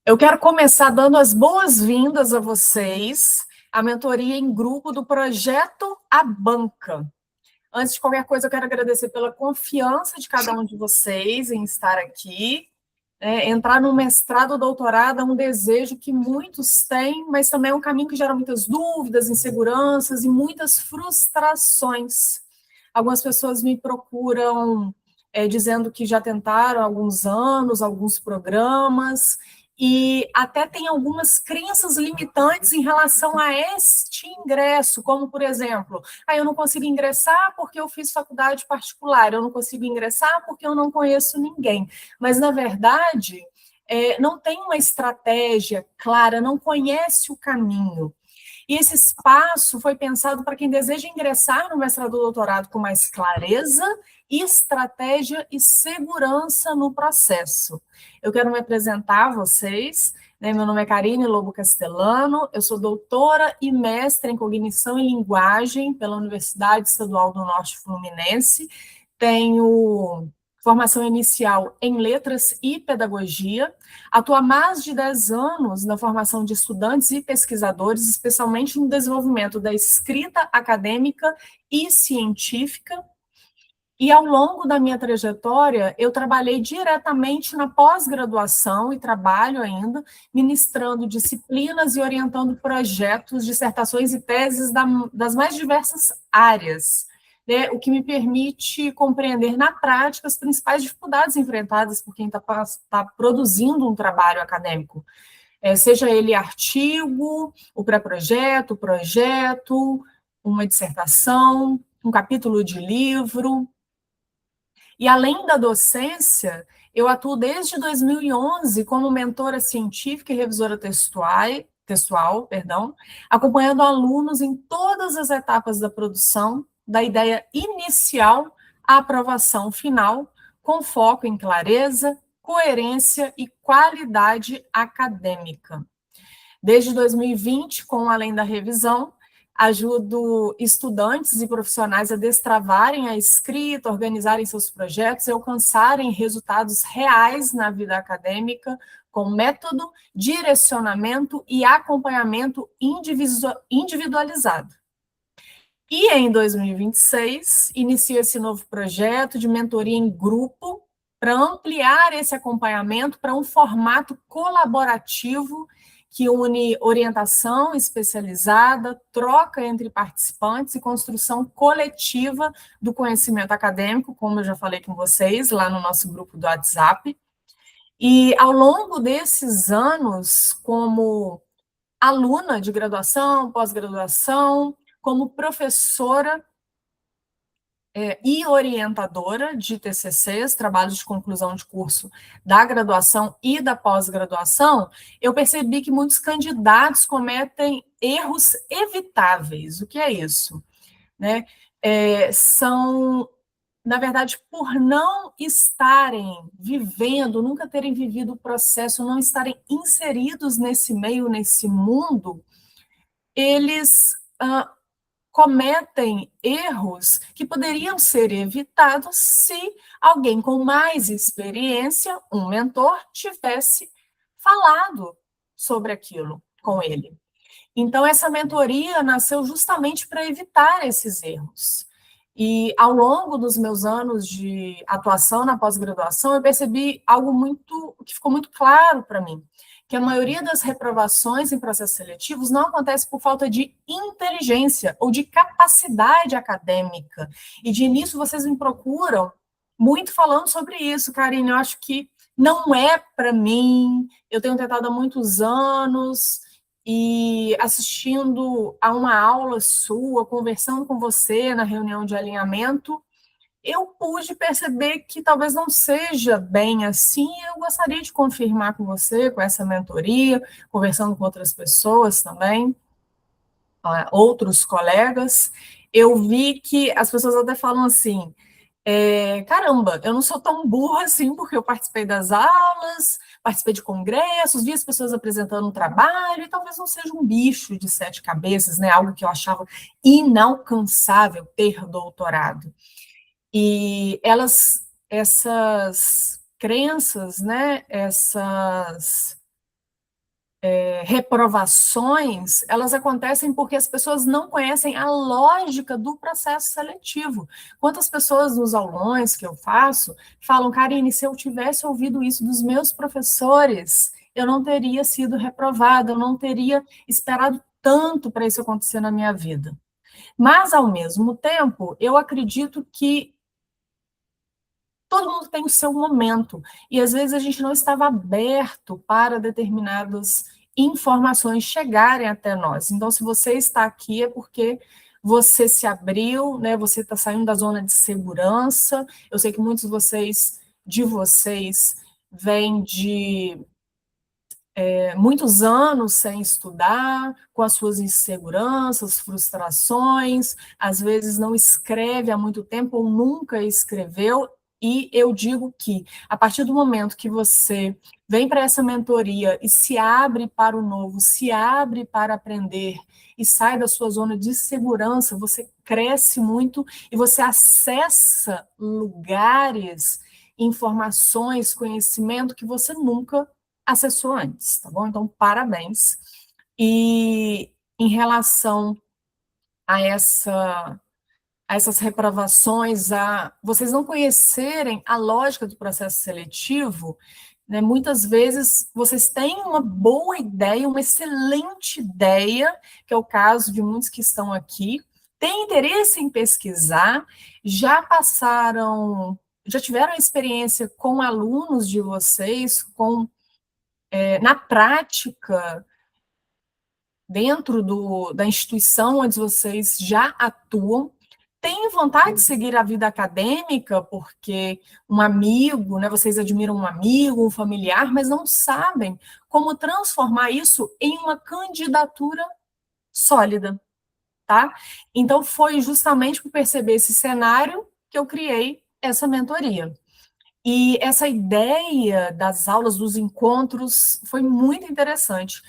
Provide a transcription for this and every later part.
Eu quero começar dando as boas-vindas a vocês à mentoria em grupo do projeto A Banca. Antes de qualquer coisa, eu quero agradecer pela confiança de cada um de vocês em estar aqui. Entrar no mestrado ou doutorado é um desejo que muitos têm, mas também é um caminho que gera muitas dúvidas, inseguranças e muitas frustrações. Algumas pessoas me procuram dizendo que já tentaram há alguns anos, alguns programas, e até tem algumas crenças limitantes em relação a este ingresso, como, por exemplo, eu não consigo ingressar porque eu fiz faculdade particular, eu não consigo ingressar porque eu não conheço ninguém. Mas, na verdade, não tem uma estratégia clara, não conhece o caminho. E esse espaço foi pensado para quem deseja ingressar no mestrado ou doutorado com mais clareza, estratégia e segurança no processo. Eu quero me apresentar a vocês. Meu nome é Karine Lobo Castellano, eu sou doutora e mestre em Cognição e Linguagem pela Universidade Estadual do Norte Fluminense. Tenho formação inicial em Letras e Pedagogia, atuo há mais de 10 anos na formação de estudantes e pesquisadores, especialmente no desenvolvimento da escrita acadêmica e científica. E ao longo da minha trajetória, eu trabalhei diretamente na pós-graduação e trabalho ainda, ministrando disciplinas e orientando projetos, dissertações e teses das mais diversas áreas, né? O que me permite compreender na prática as principais dificuldades enfrentadas por quem está produzindo um trabalho acadêmico, seja ele artigo, o pré-projeto, o projeto, uma dissertação, um capítulo de livro. E além da docência, eu atuo desde 2011 como mentora científica e revisora textual, acompanhando alunos em todas as etapas da produção, da ideia inicial à aprovação final, com foco em clareza, coerência e qualidade acadêmica. Desde 2020, com Além da Revisão, ajudo estudantes e profissionais a destravarem a escrita, organizarem seus projetos e alcançarem resultados reais na vida acadêmica, com método, direcionamento e acompanhamento individualizado. E em 2026, inicio esse novo projeto de mentoria em grupo para ampliar esse acompanhamento para um formato colaborativo que une orientação especializada, troca entre participantes e construção coletiva do conhecimento acadêmico, como eu já falei com vocês lá no nosso grupo do WhatsApp. E ao longo desses anos, como aluna de graduação, pós-graduação, como professora e orientadora de TCCs, trabalhos de conclusão de curso da graduação e da pós-graduação, eu percebi que muitos candidatos cometem erros evitáveis. O que é isso? São, na verdade, por não estarem vivendo, nunca terem vivido o processo, não estarem inseridos nesse meio, nesse mundo, eles cometem erros que poderiam ser evitados se alguém com mais experiência, um mentor, tivesse falado sobre aquilo com ele. Então, essa mentoria nasceu justamente para evitar esses erros. E, ao longo dos meus anos de atuação na pós-graduação, eu percebi algo que ficou muito claro para mim, que a maioria das reprovações em processos seletivos não acontece por falta de inteligência ou de capacidade acadêmica. E, de início, vocês me procuram muito falando sobre isso, Karine. Eu acho que não é para mim, eu tenho tentado há muitos anos, e assistindo a uma aula sua, conversando com você na reunião de alinhamento, eu pude perceber que talvez não seja bem assim. Eu gostaria de confirmar com você, com essa mentoria, conversando com outras pessoas também, outros colegas, eu vi que as pessoas até falam assim, caramba, eu não sou tão burra assim, porque eu participei das aulas, participei de congressos, vi as pessoas apresentando um trabalho, e talvez não seja um bicho de 7 cabeças, né? Algo que eu achava inalcançável ter doutorado. E essas crenças, né? Essas reprovações, elas acontecem porque as pessoas não conhecem a lógica do processo seletivo. Quantas pessoas nos aulões que eu faço falam, Karine, se eu tivesse ouvido isso dos meus professores, eu não teria sido reprovada, eu não teria esperado tanto para isso acontecer na minha vida. Mas, ao mesmo tempo, eu acredito que todo mundo tem o seu momento, e às vezes a gente não estava aberto para determinadas informações chegarem até nós. Então, se você está aqui é porque você se abriu, né? Você está saindo da zona de segurança. Eu sei que muitos de vocês vêm de muitos anos sem estudar, com as suas inseguranças, frustrações, às vezes não escreve há muito tempo ou nunca escreveu, e eu digo que, a partir do momento que você vem para essa mentoria e se abre para o novo, se abre para aprender e sai da sua zona de segurança, você cresce muito e você acessa lugares, informações, conhecimento que você nunca acessou antes, tá bom? Então, parabéns. E em relação a essas reprovações, a vocês não conhecerem a lógica do processo seletivo, né, muitas vezes vocês têm uma boa ideia, uma excelente ideia, que é o caso de muitos que estão aqui, têm interesse em pesquisar, já passaram, já tiveram experiência com alunos de vocês, na prática, dentro da instituição onde vocês já atuam, têm vontade de seguir a vida acadêmica, porque um amigo, né, vocês admiram um amigo, um familiar, mas não sabem como transformar isso em uma candidatura sólida, tá? Então, foi justamente por perceber esse cenário que eu criei essa mentoria. E essa ideia das aulas, dos encontros, foi muito interessante,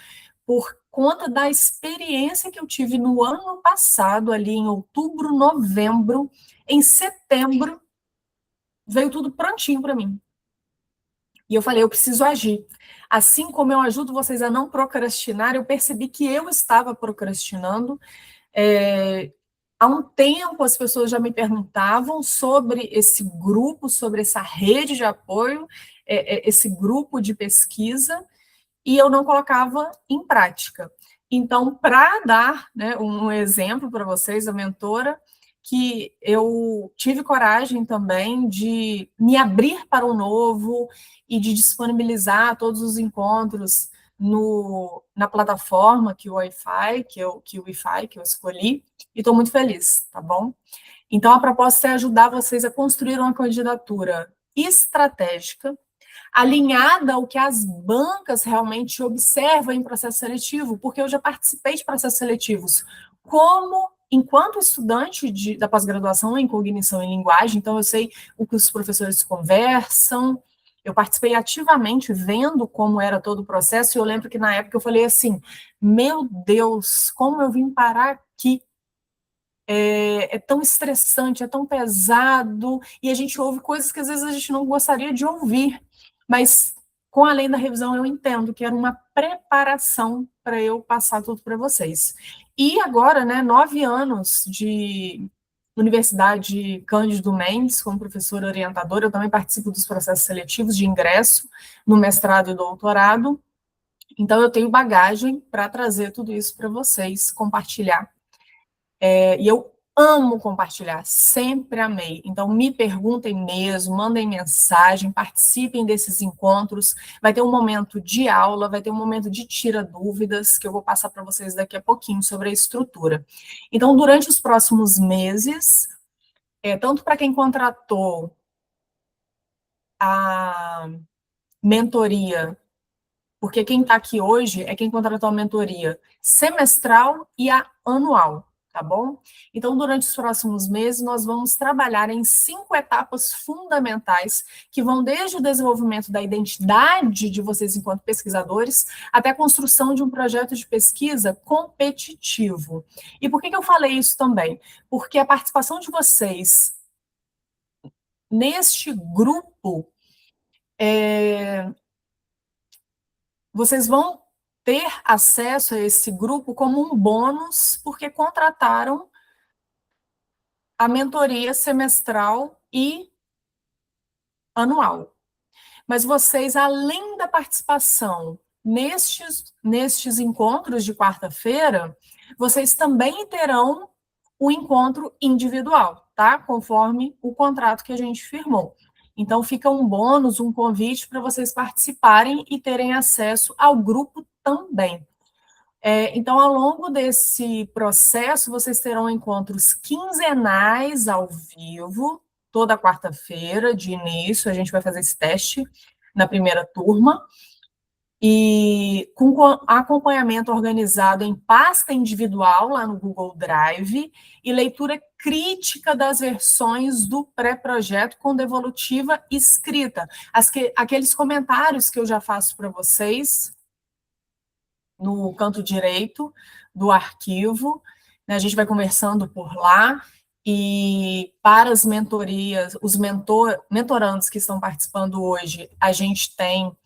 por conta da experiência que eu tive no ano passado, ali em outubro, novembro, em setembro, veio tudo prontinho para mim. E eu falei, eu preciso agir. Assim como eu ajudo vocês a não procrastinar, eu percebi que eu estava procrastinando. Há um tempo, as pessoas já me perguntavam sobre esse grupo, sobre essa rede de apoio, esse grupo de pesquisa, e eu não colocava em prática. Então, para dar, né, um exemplo para vocês, a mentora, que eu tive coragem também de me abrir para o novo e de disponibilizar todos os encontros na plataforma que o Wi-Fi, que eu escolhi, e estou muito feliz, tá bom? Então, a proposta é ajudar vocês a construir uma candidatura estratégica, alinhada ao que as bancas realmente observam em processo seletivo, porque eu já participei de processos seletivos como enquanto estudante da pós-graduação em cognição e linguagem, então eu sei o que os professores conversam, eu participei ativamente vendo como era todo o processo, e eu lembro que na época eu falei assim, meu Deus, como eu vim parar aqui? É tão estressante, é tão pesado, e a gente ouve coisas que às vezes a gente não gostaria de ouvir, mas com a lei da revisão eu entendo que era uma preparação para eu passar tudo para vocês. E agora, né, 9 anos de Universidade Cândido Mendes, como professora orientadora, eu também participo dos processos seletivos de ingresso no mestrado e doutorado, então eu tenho bagagem para trazer tudo isso para vocês, compartilhar. E eu amo compartilhar, sempre amei. Então, me perguntem mesmo, mandem mensagem, participem desses encontros. Vai ter um momento de aula, vai ter um momento de tira dúvidas, que eu vou passar para vocês daqui a pouquinho sobre a estrutura. Então, durante os próximos meses, tanto para quem contratou a mentoria, porque quem está aqui hoje é quem contratou a mentoria semestral e a anual, tá bom? Então, durante os próximos meses, nós vamos trabalhar em 5 etapas fundamentais, que vão desde o desenvolvimento da identidade de vocês enquanto pesquisadores, até a construção de um projeto de pesquisa competitivo. E por que eu falei isso também? Porque a participação de vocês neste grupo, vocês vão ter acesso a esse grupo como um bônus, porque contrataram a mentoria semestral e anual. Mas vocês, além da participação nestes encontros de quarta-feira, vocês também terão o encontro individual, tá? Conforme o contrato que a gente firmou. Então, fica um bônus, um convite para vocês participarem e terem acesso ao grupo também. Então, ao longo desse processo, vocês terão encontros quinzenais ao vivo, toda quarta-feira, de início, a gente vai fazer esse teste na primeira turma, e com acompanhamento organizado em pasta individual, lá no Google Drive, e leitura crítica das versões do pré-projeto com devolutiva escrita. Aqueles comentários que eu já faço para vocês, no canto direito do arquivo, né, a gente vai conversando por lá, e para as mentorias, os mentorandos que estão participando hoje, a gente tem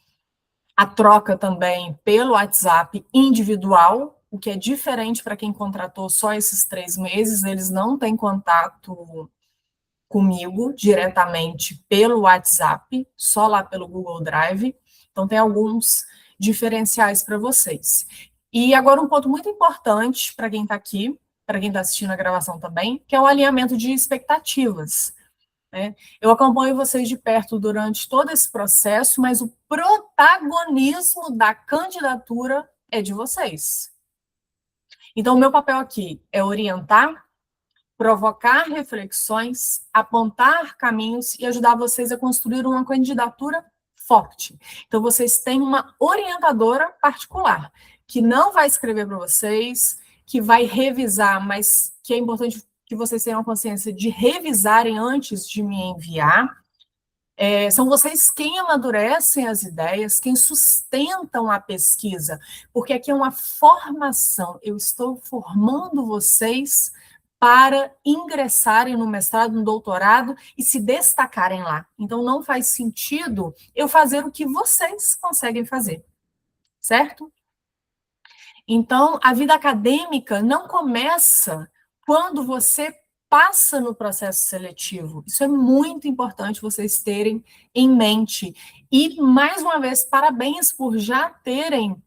a troca também pelo WhatsApp individual, o que é diferente para quem contratou só esses 3 meses, eles não têm contato comigo diretamente pelo WhatsApp, só lá pelo Google Drive. Então, tem alguns diferenciais para vocês. E agora um ponto muito importante para quem está aqui, para quem está assistindo a gravação também, que é o alinhamento de expectativas. Né? Eu acompanho vocês de perto durante todo esse processo, mas o protagonismo da candidatura é de vocês. Então, o meu papel aqui é orientar, provocar reflexões, apontar caminhos e ajudar vocês a construir uma candidatura forte. Então, vocês têm uma orientadora particular, que não vai escrever para vocês, que vai revisar, mas que é importante que vocês tenham consciência de revisarem antes de me enviar. São vocês quem amadurecem as ideias, quem sustentam a pesquisa, porque aqui é uma formação, eu estou formando vocês para ingressarem no mestrado, no doutorado e se destacarem lá. Então, não faz sentido eu fazer o que vocês conseguem fazer, certo? Então, a vida acadêmica não começa quando você passa no processo seletivo. Isso é muito importante vocês terem em mente. E, mais uma vez, parabéns por já terem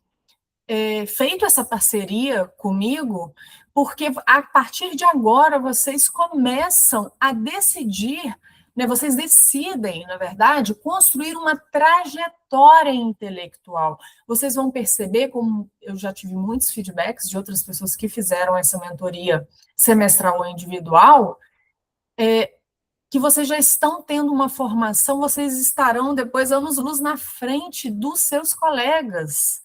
feito essa parceria comigo, porque a partir de agora vocês começam a decidir, né, vocês decidem, na verdade, construir uma trajetória intelectual. Vocês vão perceber, como eu já tive muitos feedbacks de outras pessoas que fizeram essa mentoria semestral ou individual, que vocês já estão tendo uma formação, vocês estarão depois anos-luz na frente dos seus colegas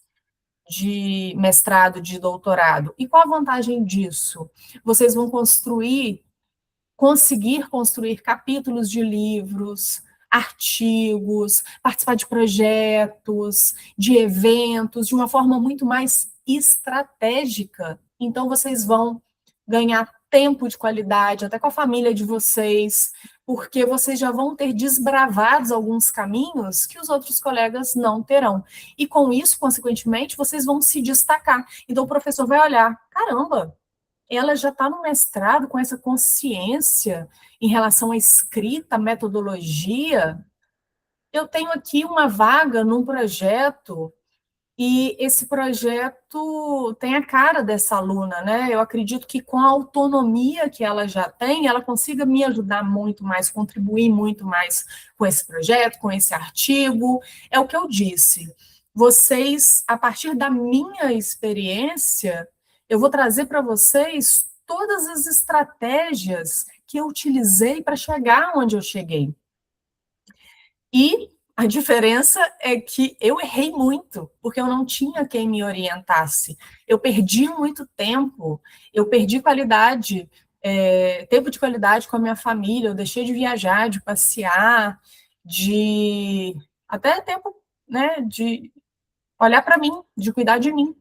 de mestrado, de doutorado. E qual a vantagem disso? Vocês vão conseguir construir capítulos de livros, artigos, participar de projetos, de eventos, de uma forma muito mais estratégica. Então, vocês vão ganhar tempo de qualidade, até com a família de vocês, porque vocês já vão ter desbravados alguns caminhos que os outros colegas não terão. E com isso, consequentemente, vocês vão se destacar. Então, o professor vai olhar, caramba, ela já está no mestrado com essa consciência em relação à escrita, metodologia. Eu tenho aqui uma vaga num projeto e esse projeto tem a cara dessa aluna, né? Eu acredito que com a autonomia que ela já tem, ela consiga me ajudar muito mais, contribuir muito mais com esse projeto, com esse artigo. É o que eu disse. Vocês, a partir da minha experiência, eu vou trazer para vocês todas as estratégias que eu utilizei para chegar onde eu cheguei. E a diferença é que eu errei muito, porque eu não tinha quem me orientasse. Eu perdi muito tempo, eu perdi qualidade, tempo de qualidade com a minha família, eu deixei de viajar, de passear, de até tempo, né, de olhar para mim, de cuidar de mim.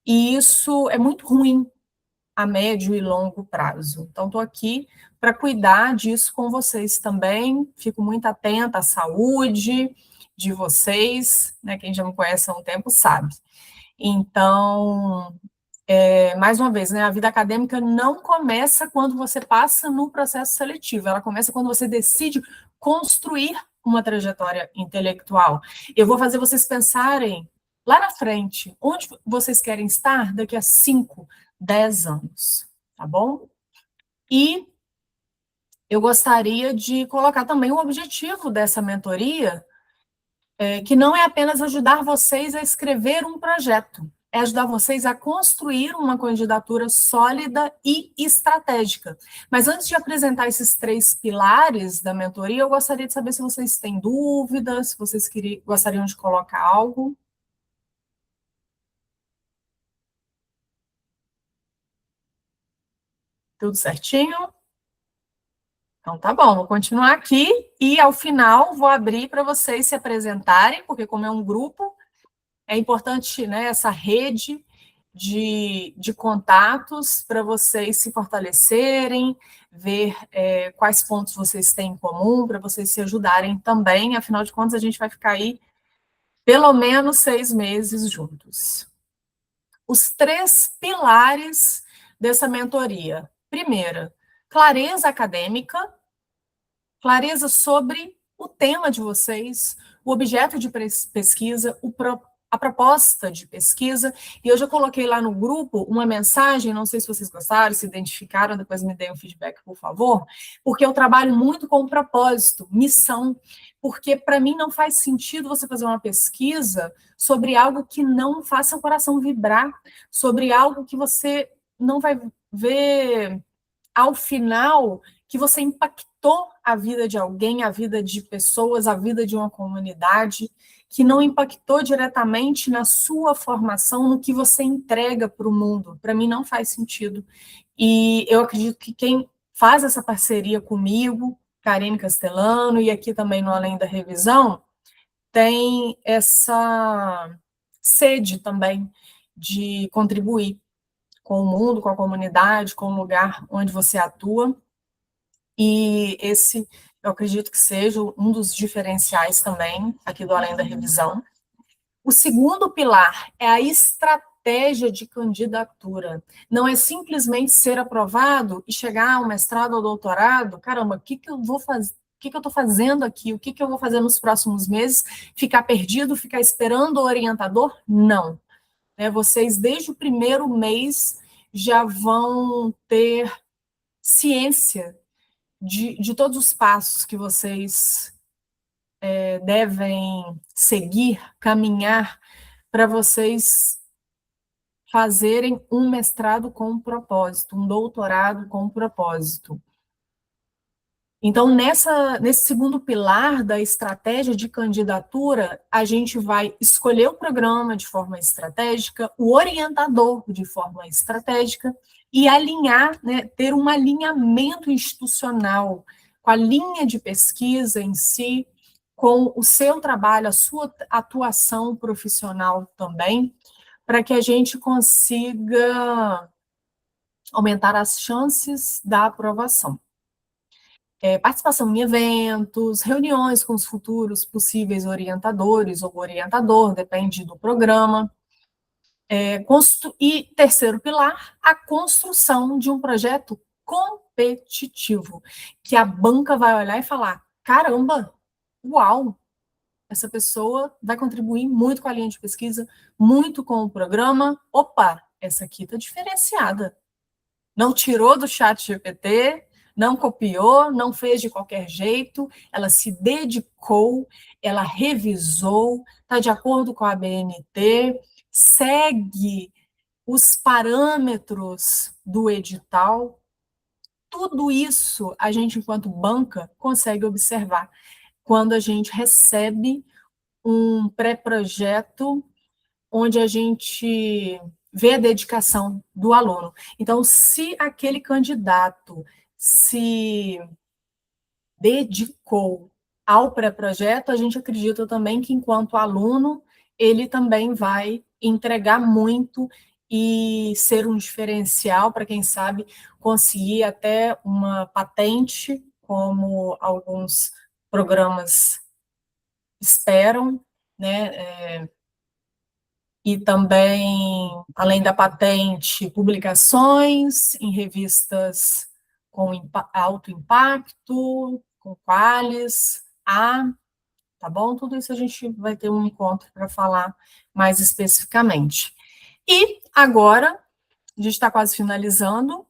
E isso é muito ruim a médio e longo prazo. Então, estou aqui para cuidar disso com vocês também. Fico muito atenta à saúde de vocês, né? Quem já me conhece há um tempo sabe. Então, mais uma vez, né, a vida acadêmica não começa quando você passa no processo seletivo, ela começa quando você decide construir uma trajetória intelectual. Eu vou fazer vocês pensarem lá na frente, onde vocês querem estar daqui a 5, 10 anos, tá bom? E eu gostaria de colocar também o objetivo dessa mentoria, que não é apenas ajudar vocês a escrever um projeto, é ajudar vocês a construir uma candidatura sólida e estratégica. Mas antes de apresentar esses 3 pilares da mentoria, eu gostaria de saber se vocês têm dúvidas, se vocês gostariam de colocar algo. Tudo certinho? Então tá bom, vou continuar aqui e ao final vou abrir para vocês se apresentarem, porque como é um grupo, é importante, né, essa rede de contatos para vocês se fortalecerem, ver quais pontos vocês têm em comum, para vocês se ajudarem também. Afinal de contas, a gente vai ficar aí pelo menos 6 meses juntos. Os 3 pilares dessa mentoria. Primeira, clareza acadêmica, clareza sobre o tema de vocês, o objeto de pesquisa, a proposta de pesquisa, e eu já coloquei lá no grupo uma mensagem, não sei se vocês gostaram, se identificaram, depois me deem um feedback, por favor, porque eu trabalho muito com propósito, missão, porque para mim não faz sentido você fazer uma pesquisa sobre algo que não faça o coração vibrar, sobre algo que você não vai ver ao final que você impactou a vida de alguém, a vida de pessoas, a vida de uma comunidade, que não impactou diretamente na sua formação, no que você entrega para o mundo. Para mim não faz sentido. E eu acredito que quem faz essa parceria comigo, Karine Castellano, e aqui também no Além da Revisão, tem essa sede também de contribuir com o mundo, com a comunidade, com o lugar onde você atua. E esse, eu acredito que seja um dos diferenciais também aqui do Além da Revisão. O segundo pilar é a estratégia de candidatura. Não é simplesmente ser aprovado e chegar ao mestrado ou doutorado, caramba, o que eu vou fazer? O que eu estou fazendo aqui? O que eu vou fazer nos próximos meses? Ficar perdido, ficar esperando o orientador? Não. Vocês, desde o primeiro mês, já vão ter ciência de todos os passos que vocês devem seguir, caminhar, para vocês fazerem um mestrado com um propósito, um doutorado com um propósito. Então, nesse segundo pilar da estratégia de candidatura, a gente vai escolher o programa de forma estratégica, o orientador de forma estratégica, e alinhar, né, ter um alinhamento institucional com a linha de pesquisa em si, com o seu trabalho, a sua atuação profissional também, para que a gente consiga aumentar as chances da aprovação. Participação em eventos, reuniões com os futuros possíveis orientadores ou orientador, depende do programa. E terceiro pilar, a construção de um projeto competitivo, que a banca vai olhar e falar, caramba, uau, essa pessoa vai contribuir muito com a linha de pesquisa, muito com o programa, opa, essa aqui está diferenciada. Não tirou do chat GPT, não copiou, não fez de qualquer jeito, ela se dedicou, ela revisou, está de acordo com a ABNT, segue os parâmetros do edital. Tudo isso a gente, enquanto banca, consegue observar quando a gente recebe um pré-projeto onde a gente vê a dedicação do aluno. Então, se aquele candidato se dedicou ao pré-projeto, a gente acredita também que, enquanto aluno, ele também vai entregar muito e ser um diferencial para, quem sabe, conseguir até uma patente, como alguns programas esperam, né? e também, além da patente, publicações em revistas com alto impacto, com qualis, tá bom? Tudo isso a gente vai ter um encontro para falar mais especificamente. E agora, a gente está quase finalizando,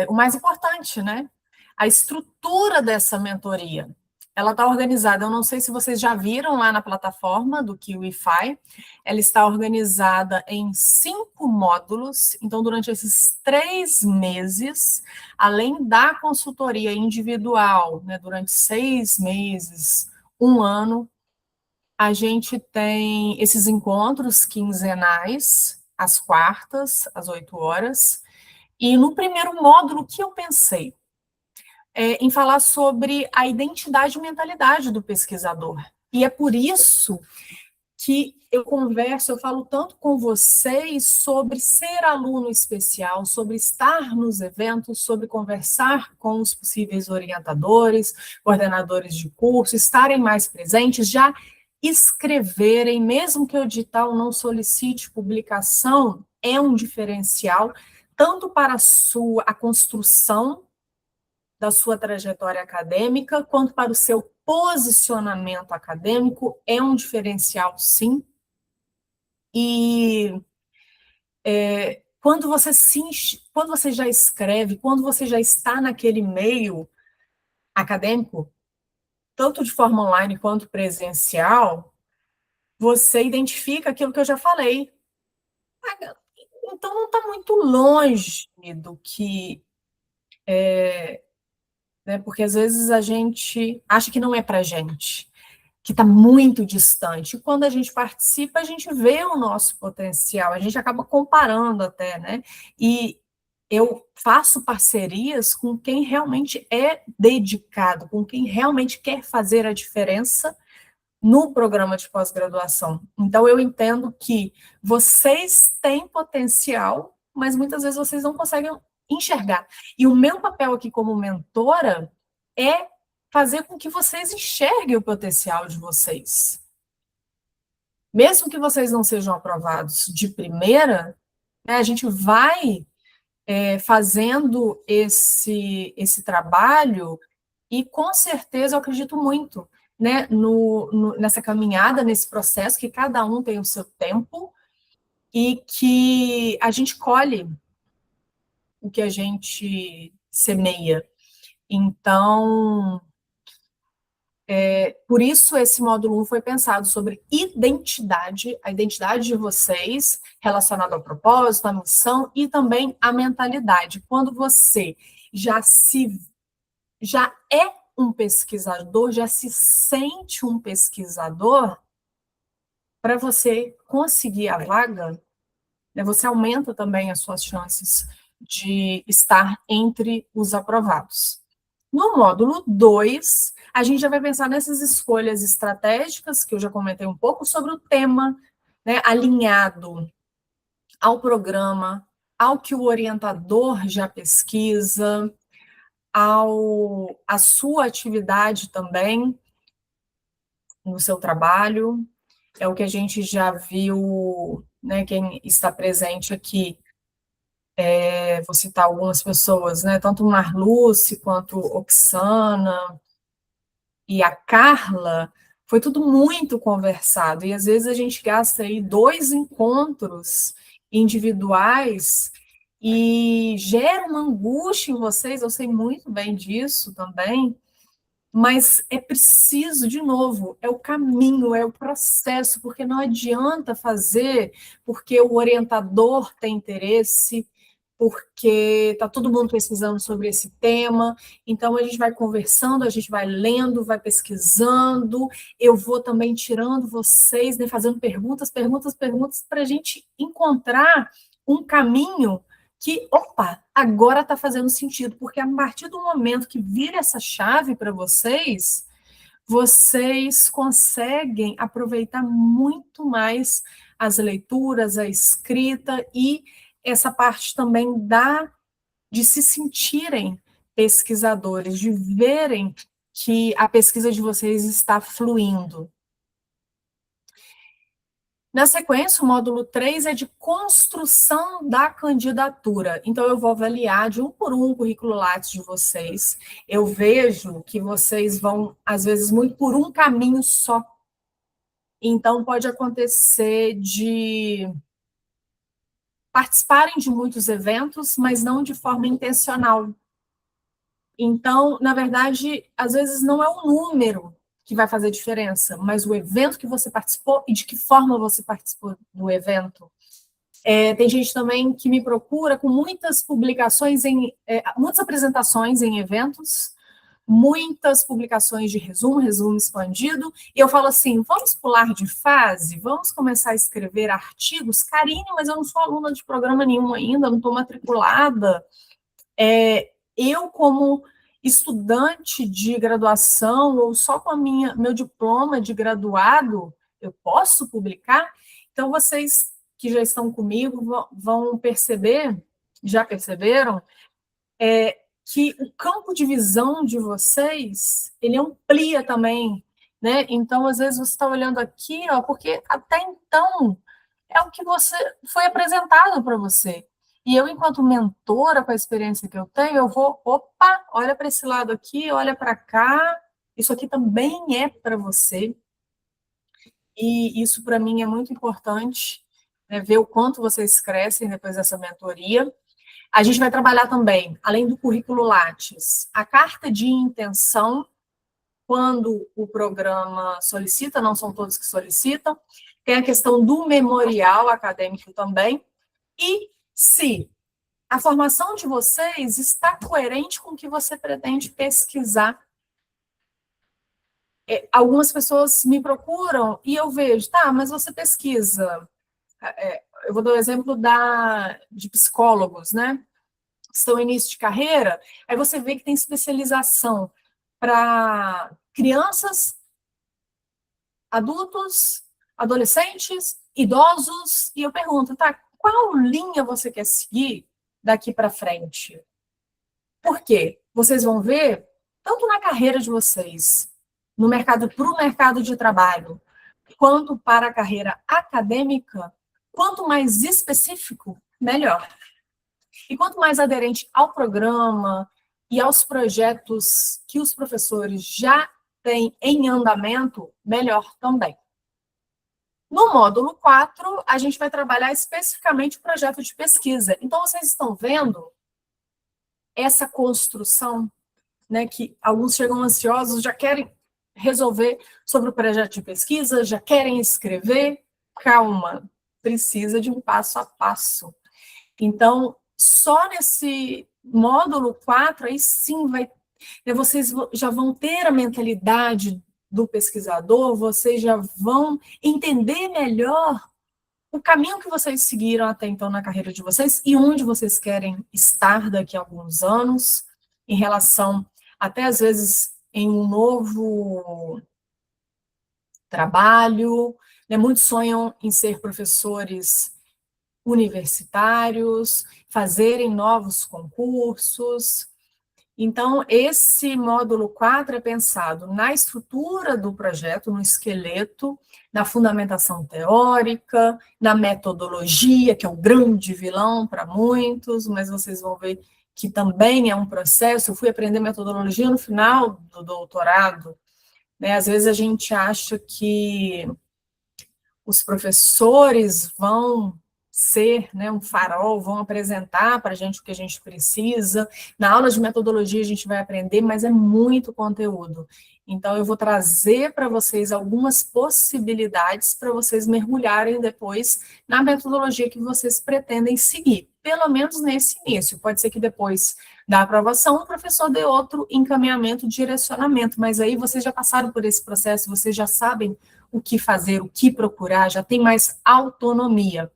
o mais importante, né? A estrutura dessa mentoria. Ela está organizada, eu não sei se vocês já viram lá na plataforma do KiwiFi, ela está organizada em 5 módulos, então durante esses 3 meses, além da consultoria individual, né, durante 6 meses, 1 ano, a gente tem esses encontros quinzenais, às quartas, às 8 horas, e no primeiro módulo, o que eu pensei? Em falar sobre a identidade e mentalidade do pesquisador. E é por isso que eu falo tanto com vocês sobre ser aluno especial, sobre estar nos eventos, sobre conversar com os possíveis orientadores, coordenadores de curso, estarem mais presentes, já escreverem, mesmo que o edital não solicite publicação, é um diferencial, tanto para a construção da sua trajetória acadêmica, quanto para o seu posicionamento acadêmico, é um diferencial, sim. E quando você já escreve, quando você já está naquele meio acadêmico, tanto de forma online quanto presencial, você identifica aquilo que eu já falei. Então, não está muito longe do que né, porque às vezes a gente acha que não é para a gente, que está muito distante. E quando a gente participa, a gente vê o nosso potencial, a gente acaba comparando até, né? E eu faço parcerias com quem realmente é dedicado, com quem realmente quer fazer a diferença no programa de pós-graduação. Então, eu entendo que vocês têm potencial, mas muitas vezes vocês não conseguem enxergar. E o meu papel aqui como mentora é fazer com que vocês enxerguem o potencial de vocês. Mesmo que vocês não sejam aprovados de primeira, né, a gente vai fazendo esse trabalho e, com certeza, eu acredito muito, né, nessa caminhada, nesse processo, que cada um tem o seu tempo e que a gente colhe o que a gente semeia. Então, por isso esse módulo 1 foi pensado sobre identidade, a identidade de vocês, relacionada ao propósito, à missão e também à mentalidade. Quando você já é um pesquisador, já se sente um pesquisador, para você conseguir a vaga, né, você aumenta também as suas chances de estar entre os aprovados. No módulo 2, a gente já vai pensar nessas escolhas estratégicas, que eu já comentei um pouco, sobre o tema, né, alinhado ao programa, ao que o orientador já pesquisa, à sua atividade também, no seu trabalho. É o que a gente já viu, né, quem está presente aqui, vou citar algumas pessoas, né, tanto Marluce quanto Oxana e a Carla, foi tudo muito conversado, e às vezes a gente gasta aí 2 encontros individuais e gera uma angústia em vocês, eu sei muito bem disso também, mas é preciso, de novo, é o caminho, é o processo, porque não adianta fazer porque o orientador tem interesse, porque está todo mundo pesquisando sobre esse tema, então a gente vai conversando, a gente vai lendo, vai pesquisando, eu vou também tirando vocês, né, fazendo perguntas, para a gente encontrar um caminho que, opa, agora está fazendo sentido, porque a partir do momento que vira essa chave para vocês, vocês conseguem aproveitar muito mais as leituras, a escrita e essa parte também de se sentirem pesquisadores, de verem que a pesquisa de vocês está fluindo. Na sequência, o módulo 3 é de construção da candidatura. Então, eu vou avaliar de um por um o currículo Lattes de vocês. Eu vejo que vocês vão, às vezes, muito por um caminho só. Então, pode acontecer de participarem de muitos eventos, mas não de forma intencional. Então, na verdade, às vezes não é o número que vai fazer diferença, mas o evento que você participou e de que forma você participou do evento. Tem gente também que me procura com muitas publicações, muitas apresentações em eventos, muitas publicações de resumo expandido, e eu falo assim, vamos pular de fase, vamos começar a escrever artigos. Karine, mas eu não sou aluna de programa nenhum ainda, não estou matriculada. Eu, como estudante de graduação, ou só com meu diploma de graduado, eu posso publicar? Então, vocês que já estão comigo vão perceber, já perceberam, que o campo de visão de vocês, ele amplia também, né? Então, às vezes, você está olhando aqui, ó, porque até então é o que você foi apresentado para você. E eu, enquanto mentora, com a experiência que eu tenho, eu vou, opa, olha para esse lado aqui, olha para cá, isso aqui também é para você. E isso, para mim, é muito importante, né, ver o quanto vocês crescem depois dessa mentoria. A gente vai trabalhar também, além do currículo Lattes, a carta de intenção, quando o programa solicita, não são todos que solicitam, tem a questão do memorial acadêmico também, e se a formação de vocês está coerente com o que você pretende pesquisar. Algumas pessoas me procuram e eu vejo, tá, mas você pesquisa. Eu vou dar o exemplo de psicólogos, né? Estão em início de carreira, aí você vê que tem especialização para crianças, adultos, adolescentes, idosos, e eu pergunto, tá, qual linha você quer seguir daqui para frente? Por quê? Vocês vão ver, tanto na carreira de vocês, no mercado, para o mercado de trabalho, quanto para a carreira acadêmica, quanto mais específico, melhor. E quanto mais aderente ao programa e aos projetos que os professores já têm em andamento, melhor também. No módulo 4, a gente vai trabalhar especificamente o projeto de pesquisa. Então, vocês estão vendo essa construção, né, que alguns chegam ansiosos, já querem resolver sobre o projeto de pesquisa, já querem escrever. Calma, precisa de um passo a passo. Então, só nesse módulo 4, aí sim vocês já vão ter a mentalidade do pesquisador, vocês já vão entender melhor o caminho que vocês seguiram até então na carreira de vocês e onde vocês querem estar daqui a alguns anos, em relação, até às vezes, em um novo trabalho, né? Muitos sonham em ser professores universitários, fazerem novos concursos. Então, esse módulo 4 é pensado na estrutura do projeto, no esqueleto, na fundamentação teórica, na metodologia, que é o grande vilão para muitos, mas vocês vão ver que também é um processo. Eu fui aprender metodologia no final do doutorado, né? Às vezes a gente acha que os professores vão ser, né, um farol, vão apresentar para a gente o que a gente precisa. Na aula de metodologia a gente vai aprender, mas é muito conteúdo. Então, eu vou trazer para vocês algumas possibilidades para vocês mergulharem depois na metodologia que vocês pretendem seguir, pelo menos nesse início. Pode ser que depois da aprovação o professor dê outro encaminhamento, direcionamento, mas aí vocês já passaram por esse processo, vocês já sabem o que fazer, o que procurar, já tem mais autonomia.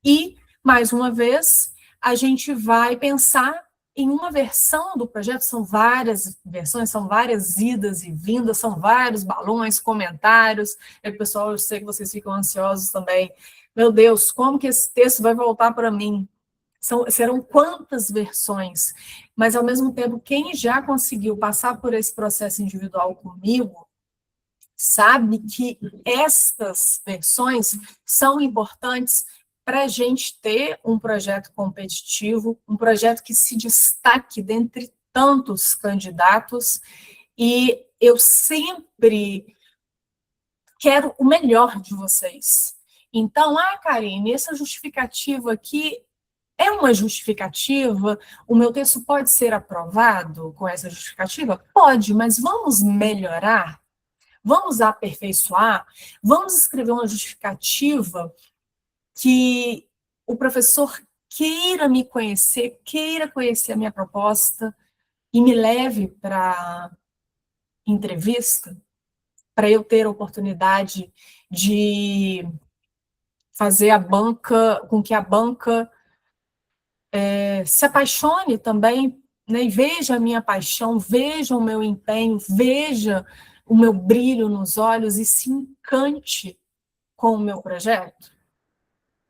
E, mais uma vez, a gente vai pensar em uma versão do projeto, são várias versões, são várias idas e vindas, são vários balões, comentários. Pessoal, eu sei que vocês ficam ansiosos também. Meu Deus, como que esse texto vai voltar para mim? Serão quantas versões? Mas, ao mesmo tempo, quem já conseguiu passar por esse processo individual comigo, sabe que estas versões são importantes para a gente ter um projeto competitivo, um projeto que se destaque dentre tantos candidatos, e eu sempre quero o melhor de vocês. Então, Karine, essa justificativa aqui é uma justificativa? O meu texto pode ser aprovado com essa justificativa? Pode, mas vamos melhorar? Vamos aperfeiçoar? Vamos escrever uma justificativa que o professor queira me conhecer, queira conhecer a minha proposta e me leve para entrevista, para eu ter a oportunidade de fazer a banca, com que a banca se apaixone também, né, e veja a minha paixão, veja o meu empenho, veja o meu brilho nos olhos e se encante com o meu projeto.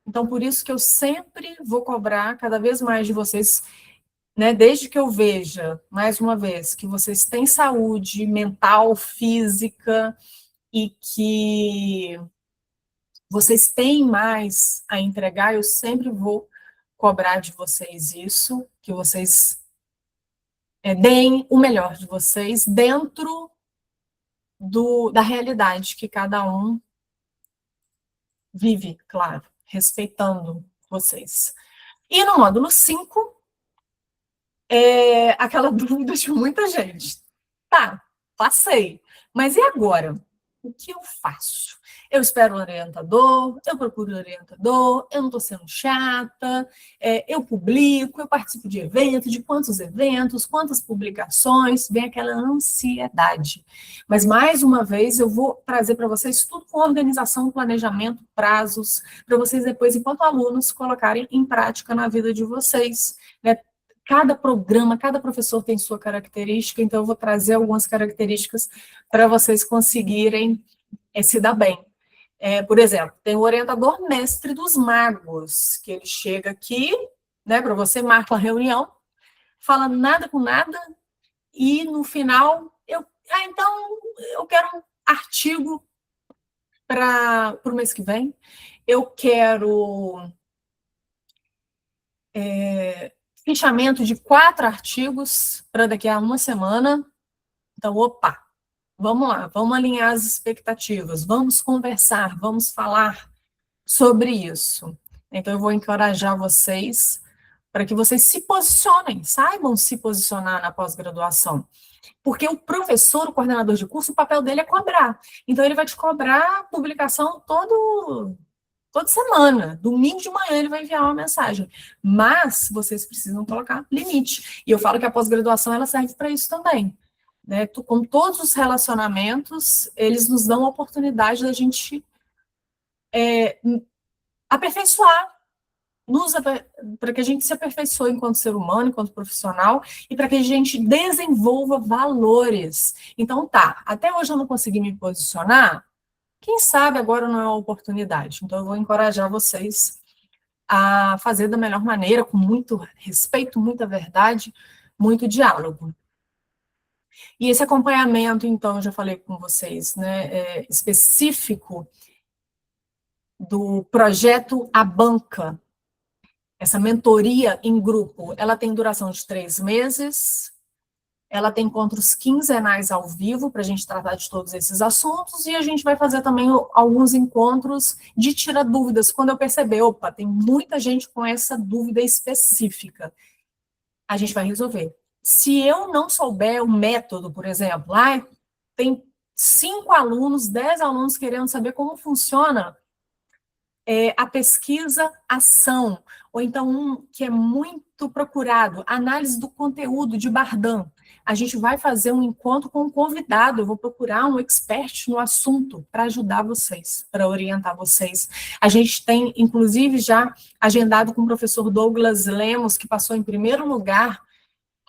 Então, por isso que eu sempre vou cobrar cada vez mais de vocês, né, desde que eu veja, mais uma vez, que vocês têm saúde mental, física, e que vocês têm mais a entregar, eu sempre vou cobrar de vocês isso, que vocês deem o melhor de vocês dentro da realidade que cada um vive, claro, respeitando vocês. E no módulo 5, aquela dúvida de muita gente. Tá, passei, mas e agora? O que eu faço? Eu espero um orientador, eu procuro um orientador, eu não estou sendo chata, eu publico, eu participo de eventos, de quantos eventos, quantas publicações, vem aquela ansiedade. Mas, mais uma vez, eu vou trazer para vocês tudo com organização, planejamento, prazos, para vocês depois, enquanto alunos, colocarem em prática na vida de vocês, né? Cada programa, cada professor tem sua característica, então eu vou trazer algumas características para vocês conseguirem se dar bem. Por exemplo, tem o orientador mestre dos magos, que ele chega aqui, né, para você, marca uma reunião, fala nada com nada, e no final, então, eu quero um artigo para o mês que vem, eu quero fichamento de 4 artigos para daqui a uma semana. Então, opa, vamos lá, vamos alinhar as expectativas, vamos conversar, vamos falar sobre isso. Então, eu vou encorajar vocês para que vocês se posicionem, saibam se posicionar na pós-graduação. Porque o professor, o coordenador de curso, o papel dele é cobrar. Então, ele vai te cobrar publicação toda semana. Domingo de manhã ele vai enviar uma mensagem. Mas vocês precisam colocar limite. E eu falo que a pós-graduação ela serve para isso também. Né? Com todos os relacionamentos, eles nos dão a oportunidade da gente aperfeiçoar, para que a gente se aperfeiçoe enquanto ser humano, enquanto profissional, e para que a gente desenvolva valores. Então, tá, até hoje eu não consegui me posicionar, quem sabe agora não é a oportunidade. Então, eu vou encorajar vocês a fazer da melhor maneira, com muito respeito, muita verdade, muito diálogo. E esse acompanhamento, então, eu já falei com vocês, né, específico do projeto A Banca, essa mentoria em grupo, ela tem duração de 3 meses, ela tem encontros quinzenais ao vivo para a gente tratar de todos esses assuntos, e a gente vai fazer também alguns encontros de tirar dúvidas. Quando eu perceber, opa, tem muita gente com essa dúvida específica, a gente vai resolver. Se eu não souber o método, por exemplo, tem 5 alunos, 10 alunos querendo saber como funciona a pesquisa-ação, ou então um que é muito procurado, análise do conteúdo de Bardan. A gente vai fazer um encontro com um convidado, eu vou procurar um expert no assunto para ajudar vocês, para orientar vocês. A gente tem, inclusive, já agendado com o professor Douglas Lemos, que passou em primeiro lugar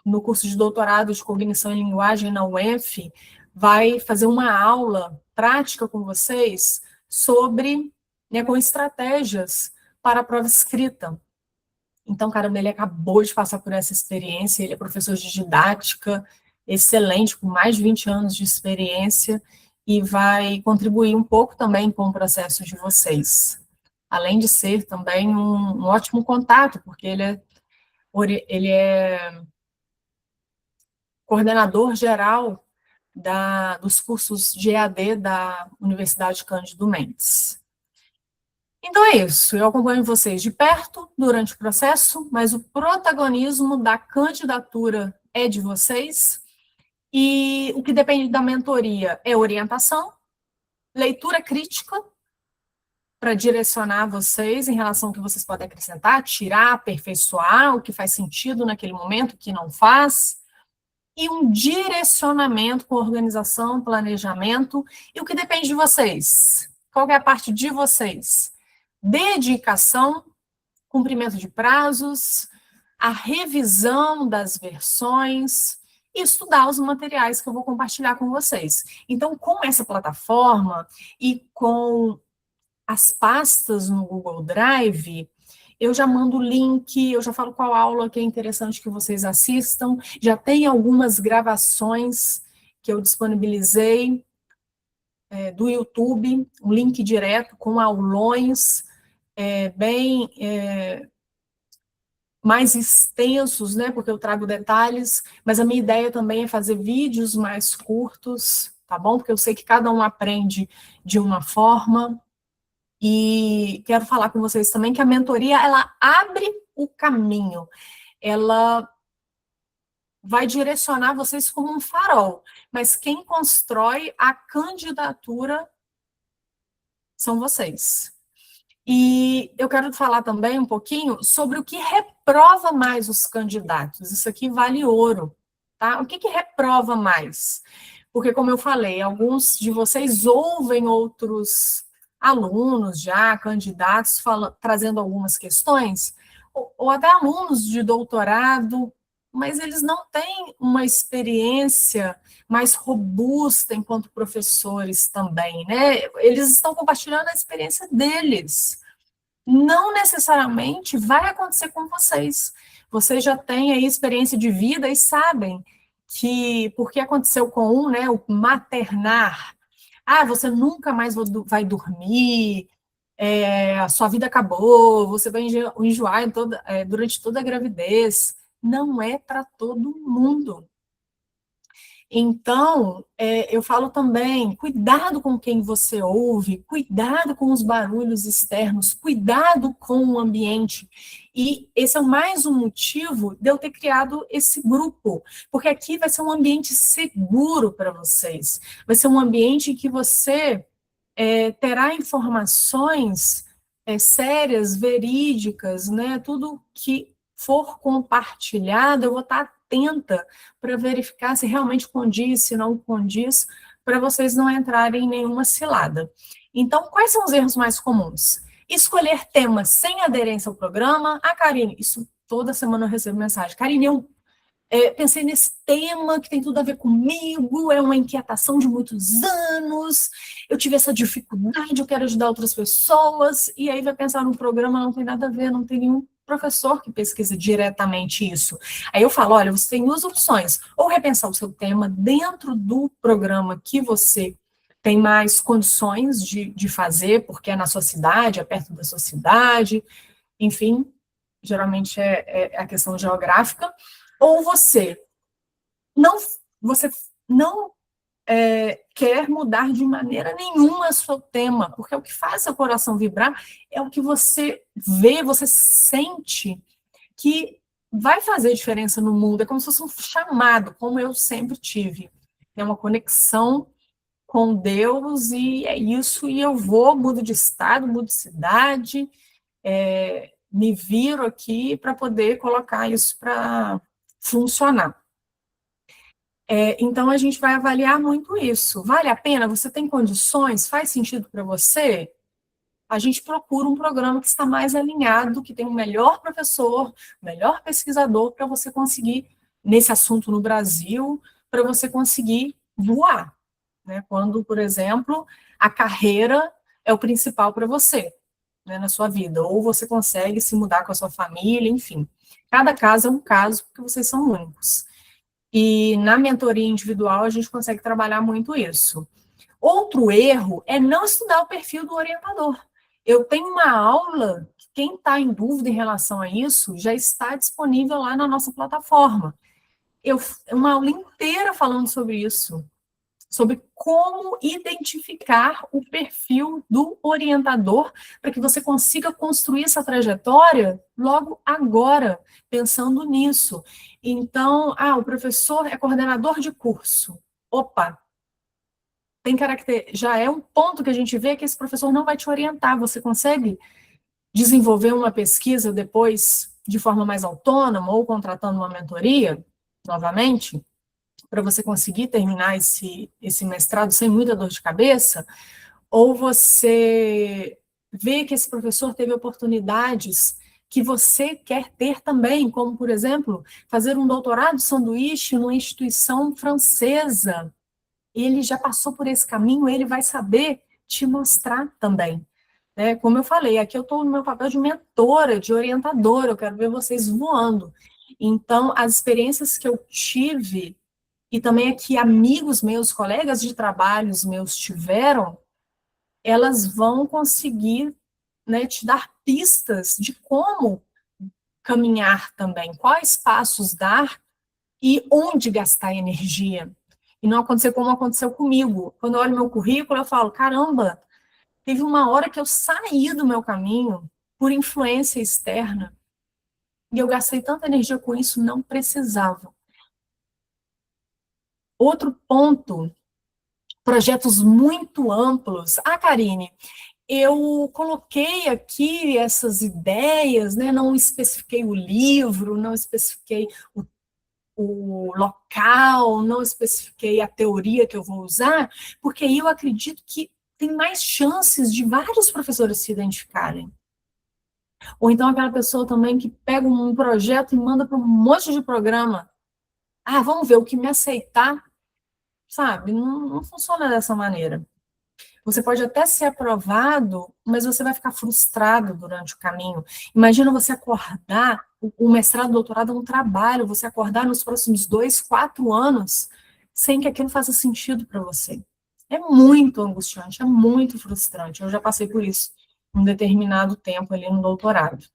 no curso de doutorado de cognição e linguagem na UF, vai fazer uma aula prática com vocês sobre, né, com estratégias para a prova escrita. Então, caramba, ele acabou de passar por essa experiência, ele é professor de didática, excelente, com mais de 20 anos de experiência, e vai contribuir um pouco também com o processo de vocês. Além de ser também um ótimo contato, porque ele é coordenador geral dos cursos de EAD da Universidade Cândido Mendes. Então é isso, eu acompanho vocês de perto durante o processo, mas o protagonismo da candidatura é de vocês, e o que depende da mentoria é orientação, leitura crítica, para direcionar vocês em relação ao que vocês podem acrescentar, tirar, aperfeiçoar o que faz sentido naquele momento, o que não faz, e um direcionamento com organização, planejamento, e o que depende de vocês? Qual é a parte de vocês? Dedicação, cumprimento de prazos, a revisão das versões e estudar os materiais que eu vou compartilhar com vocês. Então, com essa plataforma e com as pastas no Google Drive, eu já mando o link, eu já falo qual aula que é interessante que vocês assistam, já tem algumas gravações que eu disponibilizei do YouTube, um link direto com aulões bem mais extensos, né, porque eu trago detalhes, mas a minha ideia também é fazer vídeos mais curtos, tá bom? Porque eu sei que cada um aprende de uma forma. E quero falar com vocês também que a mentoria, ela abre o caminho, ela vai direcionar vocês como um farol, mas quem constrói a candidatura são vocês. E eu quero falar também um pouquinho sobre o que reprova mais os candidatos. Isso aqui vale ouro, tá? O que reprova mais? Porque, como eu falei, alguns de vocês ouvem outros alunos já, candidatos, trazendo algumas questões, ou até alunos de doutorado, mas eles não têm uma experiência mais robusta enquanto professores também, né? Eles estão compartilhando a experiência deles. Não necessariamente vai acontecer com vocês. Vocês já têm aí experiência de vida e sabem que, porque aconteceu com um, né, o maternar, você nunca mais vai dormir, a sua vida acabou, você vai enjoar durante toda a gravidez. Não é para todo mundo. Então, eu falo também, cuidado com quem você ouve, cuidado com os barulhos externos, cuidado com o ambiente. E esse é mais um motivo de eu ter criado esse grupo, porque aqui vai ser um ambiente seguro para vocês, vai ser um ambiente em que você terá informações sérias, verídicas, né? Tudo que for compartilhado, eu vou estar atenta para verificar se realmente condiz, se não condiz, para vocês não entrarem em nenhuma cilada. Então, quais são os erros mais comuns? Escolher temas sem aderência ao programa. Karine, isso toda semana eu recebo mensagem. Karine, eu pensei nesse tema que tem tudo a ver comigo, é uma inquietação de muitos anos, eu tive essa dificuldade, eu quero ajudar outras pessoas, e aí vai pensar no programa, não tem nada a ver, não tem nenhum professor que pesquisa diretamente isso. Aí eu falo, olha, você tem duas opções, ou repensar o seu tema dentro do programa que você tem mais condições de fazer, porque é na sua cidade, é perto da sua cidade, enfim, geralmente é a questão geográfica, ou você não quer mudar de maneira nenhuma o seu tema, porque o que faz seu coração vibrar é o que você vê, você sente que vai fazer diferença no mundo, é como se fosse um chamado, como eu sempre tive. É uma conexão com Deus, e é isso, e eu mudo de estado, mudo de cidade, me viro aqui para poder colocar isso para funcionar. Então, a gente vai avaliar muito isso. Vale a pena? Você tem condições? Faz sentido para você? A gente procura um programa que está mais alinhado, que tem um melhor professor, melhor pesquisador, para você conseguir, nesse assunto no Brasil, para você conseguir voar. Né? Quando, por exemplo, a carreira é o principal para você, né, na sua vida. Ou você consegue se mudar com a sua família, enfim. Cada caso é um caso, porque vocês são únicos. E na mentoria individual a gente consegue trabalhar muito isso. Outro erro é não estudar o perfil do orientador. Eu tenho uma aula, quem está em dúvida em relação a isso, já está disponível lá na nossa plataforma. Uma aula inteira falando sobre isso, sobre como identificar o perfil do orientador para que você consiga construir essa trajetória logo agora, pensando nisso. Então, o professor é coordenador de curso. Opa, já é um ponto que a gente vê que esse professor não vai te orientar. Você consegue desenvolver uma pesquisa depois de forma mais autônoma ou contratando uma mentoria, novamente, para você conseguir terminar esse mestrado sem muita dor de cabeça? Ou você vê que esse professor teve oportunidades que você quer ter também, como, por exemplo, fazer um doutorado de sanduíche numa instituição francesa? Ele já passou por esse caminho, ele vai saber te mostrar também. Né? Como eu falei, aqui eu estou no meu papel de mentora, de orientadora, eu quero ver vocês voando. Então, as experiências que eu tive, e também aqui amigos meus, colegas de trabalhos meus tiveram, elas vão conseguir, né, te dar pistas de como caminhar também, quais passos dar e onde gastar energia. E não acontecer como aconteceu comigo. Quando eu olho meu currículo, eu falo, caramba, teve uma hora que eu saí do meu caminho por influência externa e eu gastei tanta energia com isso, não precisava. Outro ponto, projetos muito amplos. Karine, eu coloquei aqui essas ideias, né? Não especifiquei o livro, não especifiquei o local, não especifiquei a teoria que eu vou usar, porque aí eu acredito que tem mais chances de vários professores se identificarem. Ou então aquela pessoa também que pega um projeto e manda para um monte de programa. Vamos ver o que me aceitar, sabe? Não funciona dessa maneira. Você pode até ser aprovado, mas você vai ficar frustrado durante o caminho. Imagina você acordar, o mestrado, o doutorado é um trabalho, você acordar nos próximos 2, 4 anos sem que aquilo faça sentido para você. É muito angustiante, é muito frustrante. Eu já passei por isso um determinado tempo ali no doutorado.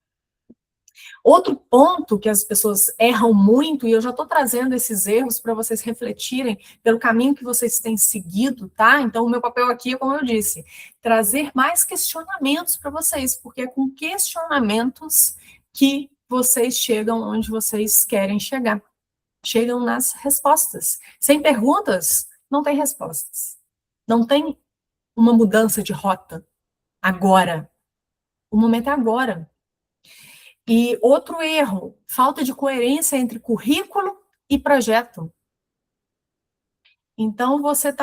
Outro ponto que as pessoas erram muito, e eu já estou trazendo esses erros para vocês refletirem pelo caminho que vocês têm seguido, tá? Então, o meu papel aqui é, como eu disse, trazer mais questionamentos para vocês, porque é com questionamentos que vocês chegam onde vocês querem chegar. Chegam nas respostas. Sem perguntas, não tem respostas. Não tem uma mudança de rota agora. O momento é agora. E outro erro, falta de coerência entre currículo e projeto. Então, você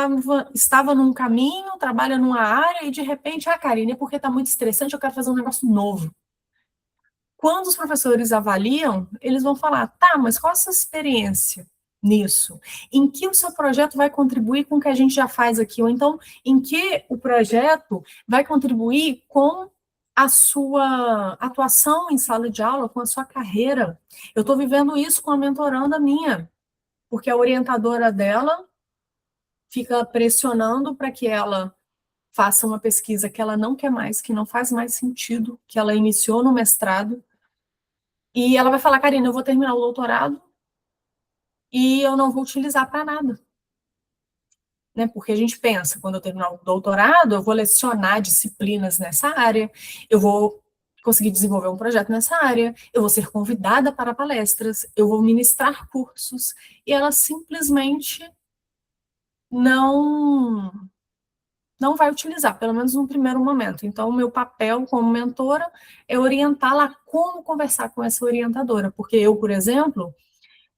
estava num caminho, trabalha numa área, e de repente, Karine, porque está muito estressante, eu quero fazer um negócio novo. Quando os professores avaliam, eles vão falar, tá, mas qual a sua experiência nisso? Em que o seu projeto vai contribuir com o que a gente já faz aqui? Ou então, em que o projeto vai contribuir com a sua atuação em sala de aula, com a sua carreira? Eu estou vivendo isso com a mentoranda minha, porque a orientadora dela fica pressionando para que ela faça uma pesquisa que ela não quer mais, que não faz mais sentido, que ela iniciou no mestrado, e ela vai falar, Karina, eu vou terminar o doutorado e eu não vou utilizar para nada. Né? Porque a gente pensa, quando eu terminar o doutorado, eu vou lecionar disciplinas nessa área, eu vou conseguir desenvolver um projeto nessa área, eu vou ser convidada para palestras, eu vou ministrar cursos, e ela simplesmente não não vai utilizar, pelo menos no primeiro momento. Então, o meu papel como mentora é orientá-la como conversar com essa orientadora, porque eu, por exemplo,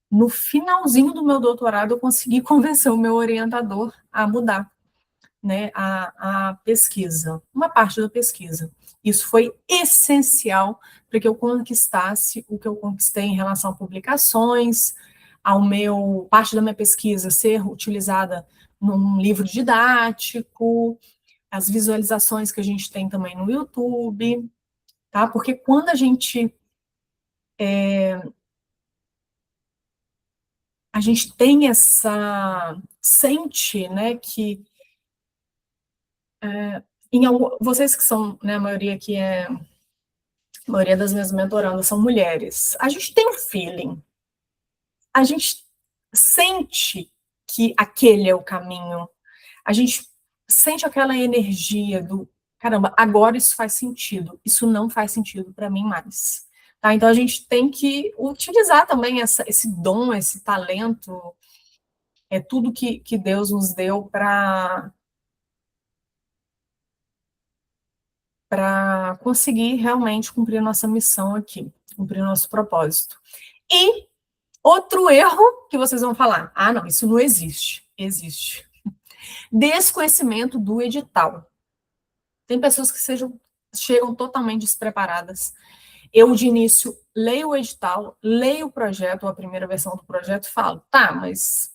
no finalzinho do meu doutorado, eu consegui convencer o meu orientador a mudar, né, a pesquisa, uma parte da pesquisa. Isso foi essencial para que eu conquistasse o que eu conquistei em relação a publicações, parte da minha pesquisa ser utilizada num livro didático, as visualizações que a gente tem também no YouTube, tá? Porque quando a gente tem sente, né, que Vocês que são, né, a maioria que é, a maioria das minhas mentorandas são mulheres. A gente tem um feeling, a gente sente que aquele é o caminho, a gente sente aquela energia do caramba, agora isso faz sentido, isso não faz sentido para mim mais. Tá? Então a gente tem que utilizar também esse dom, esse talento, é tudo que Deus nos deu para conseguir realmente cumprir nossa missão aqui, cumprir nosso propósito. E outro erro que vocês vão falar: ah, não, isso não existe. Existe. Desconhecimento do edital. Tem pessoas que chegam totalmente despreparadas. Eu, de início, leio o edital, leio o projeto, a primeira versão do projeto, e falo, tá, mas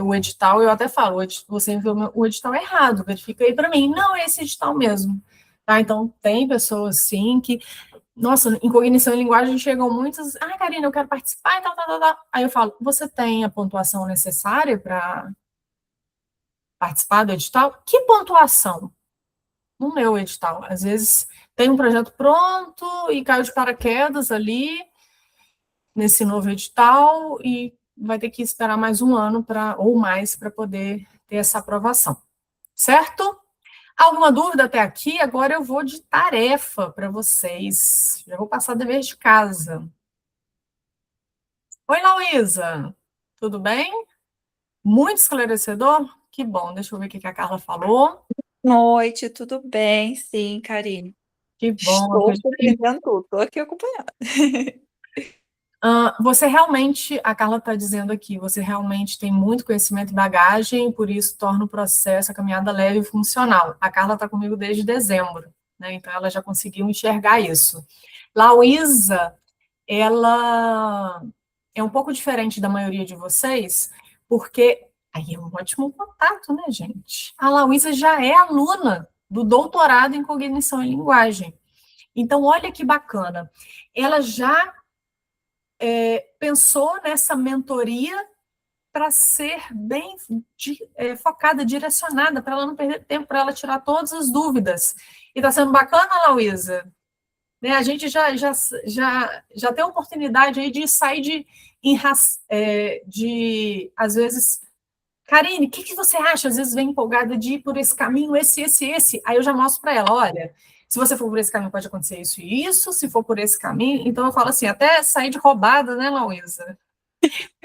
o edital, eu até falo, você enviou o edital errado, verifica aí para mim. Não, é esse edital mesmo. Tá? Então, tem pessoas, sim, que nossa, em cognição e linguagem chegam muitos, ah, Karina, eu quero participar e tal, tal, tal, tal. Aí eu falo, você tem a pontuação necessária para participar do edital? Que pontuação? No meu edital. Às vezes tem um projeto pronto e caiu de paraquedas ali nesse novo edital e vai ter que esperar mais um ano ou mais para poder ter essa aprovação. Certo? Alguma dúvida até aqui? Agora eu vou de tarefa para vocês. Já vou passar dever de casa. Oi, Lauísa. Tudo bem? Muito esclarecedor? Que bom. Deixa eu ver o que a Carla falou. Noite, tudo bem? Sim, Karine. Que bom. Estou compreendendo tudo, estou aqui acompanhando. Você realmente, a Carla está dizendo aqui, você realmente tem muito conhecimento e bagagem, por isso torna o processo, a caminhada leve e funcional. A Carla está comigo desde dezembro, né? Então ela já conseguiu enxergar isso. Lauísa, ela é um pouco diferente da maioria de vocês, porque aí é um ótimo contato, né, gente? A Lauísa já é aluna do doutorado em cognição e linguagem. Então, olha que bacana. Ela já pensou nessa mentoria para ser bem focada, direcionada, para ela não perder tempo, para ela tirar todas as dúvidas. E está sendo bacana, Lauísa? Né, a gente já tem a oportunidade aí de sair às vezes, Karine, o que você acha? Às vezes vem empolgada de ir por esse caminho, esse. Aí eu já mostro para ela, olha, se você for por esse caminho pode acontecer isso e isso, se for por esse caminho. Então eu falo assim, até sair de roubada, né, Lauísa?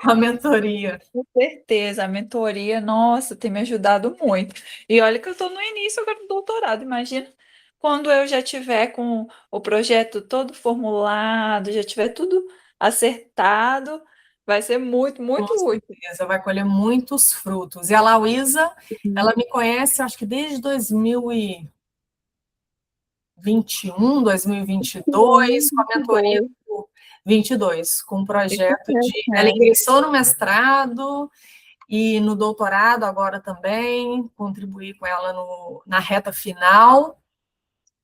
Com a mentoria. Com certeza, a mentoria, nossa, tem me ajudado muito. E olha que eu estou no início agora do doutorado, imagina quando eu já tiver com o projeto todo formulado, já tiver tudo acertado, vai ser muito, Com muito útil. certeza, vai colher muitos frutos. E a Lauísa, ela me conhece, acho que desde 2021, 2022, com a mentoria Bom. do 22, com um Isso projeto de. Ela mesmo. ingressou no mestrado e no doutorado agora também, contribuí com ela na reta final.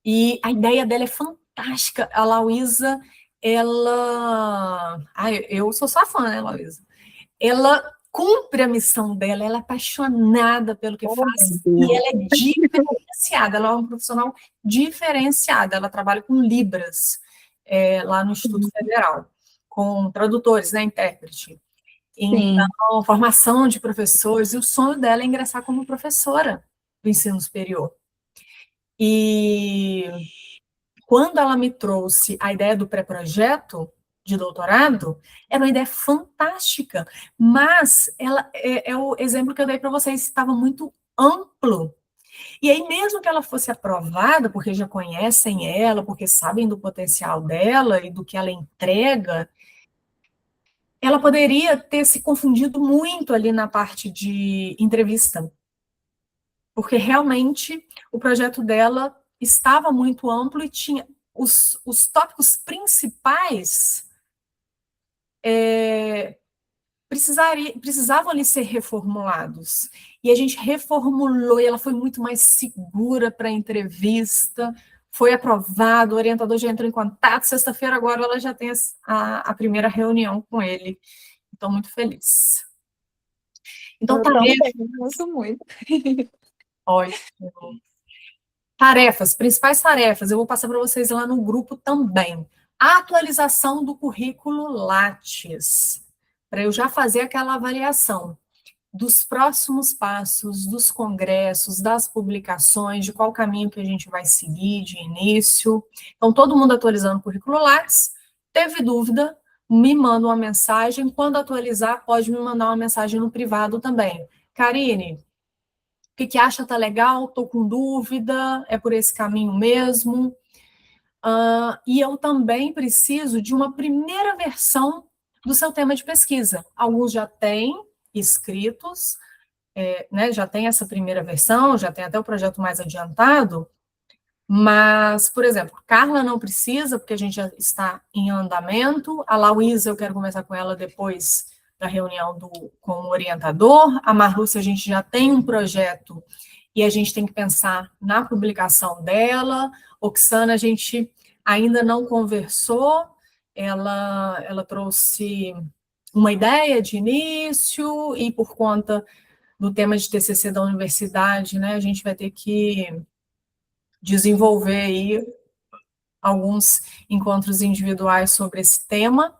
E a ideia dela é fantástica. A Lauísa, ela. Ai, eu sou sua fã, né, Lauísa? Ela cumpre a missão dela, ela é apaixonada pelo que Oh, faz meu e Deus. ela é diferenciada, ela é uma profissional diferenciada, ela trabalha com Libras lá no Instituto Federal, com tradutores, né, intérprete. Sim. Então, formação de professores, e o sonho dela é ingressar como professora do ensino superior. E quando ela me trouxe a ideia do pré-projeto de doutorado, era uma ideia fantástica, mas ela é o exemplo que eu dei para vocês, estava muito amplo. E aí, mesmo que ela fosse aprovada, porque já conhecem ela, porque sabem do potencial dela e do que ela entrega, ela poderia ter se confundido muito ali na parte de entrevista, porque realmente o projeto dela estava muito amplo e tinha os tópicos principais precisavam ali ser reformulados. E a gente reformulou, e ela foi muito mais segura para a entrevista, foi aprovado, o orientador já entrou em contato, sexta-feira agora ela já tem a primeira reunião com ele. Estou muito feliz. Então, Eu tarefa, também, gosto muito. Ótimo. Tarefas, principais tarefas, eu vou passar para vocês lá no grupo também. A atualização do currículo Lattes, para eu já fazer aquela avaliação dos próximos passos, dos congressos, das publicações, de qual caminho que a gente vai seguir de início. Então, todo mundo atualizando o currículo Lattes. Teve dúvida? Me manda uma mensagem. Quando atualizar, pode me mandar uma mensagem no privado também. Karine, o que acha? Tá legal? Estou com dúvida, é por esse caminho mesmo. E eu também preciso de uma primeira versão do seu tema de pesquisa. Alguns já têm escritos, né, já tem essa primeira versão, já tem até o projeto mais adiantado, mas, por exemplo, Carla não precisa, porque a gente já está em andamento, a Lauísa, eu quero conversar com ela depois da reunião com o orientador, a Marlúcia, a gente já tem um projeto e a gente tem que pensar na publicação dela, Oxana, a gente ainda não conversou, ela trouxe uma ideia de início e por conta do tema de TCC da universidade, né, a gente vai ter que desenvolver aí alguns encontros individuais sobre esse tema,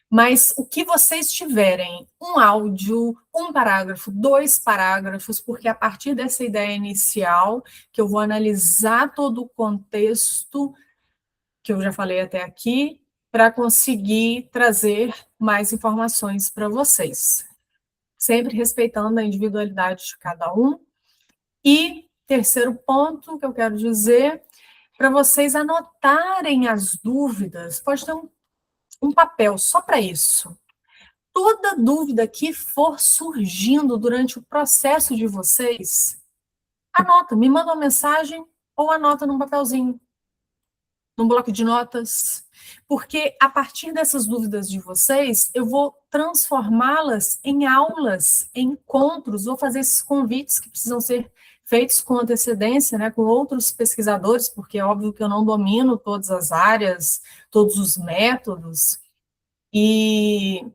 mas o que vocês tiverem, um áudio, um parágrafo, 2 parágrafos, porque a partir dessa ideia inicial, que eu vou analisar todo o contexto, que eu já falei até aqui, para conseguir trazer mais informações para vocês. Sempre respeitando a individualidade de cada um. E terceiro ponto que eu quero dizer, para vocês anotarem as dúvidas, pode ter um papel só para isso. Toda dúvida que for surgindo durante o processo de vocês, anota, me manda uma mensagem ou anota num papelzinho, num bloco de notas, porque a partir dessas dúvidas de vocês, eu vou transformá-las em aulas, em encontros, vou fazer esses convites que precisam ser feitos com antecedência, né, com outros pesquisadores, porque é óbvio que eu não domino todas as áreas, todos os métodos, e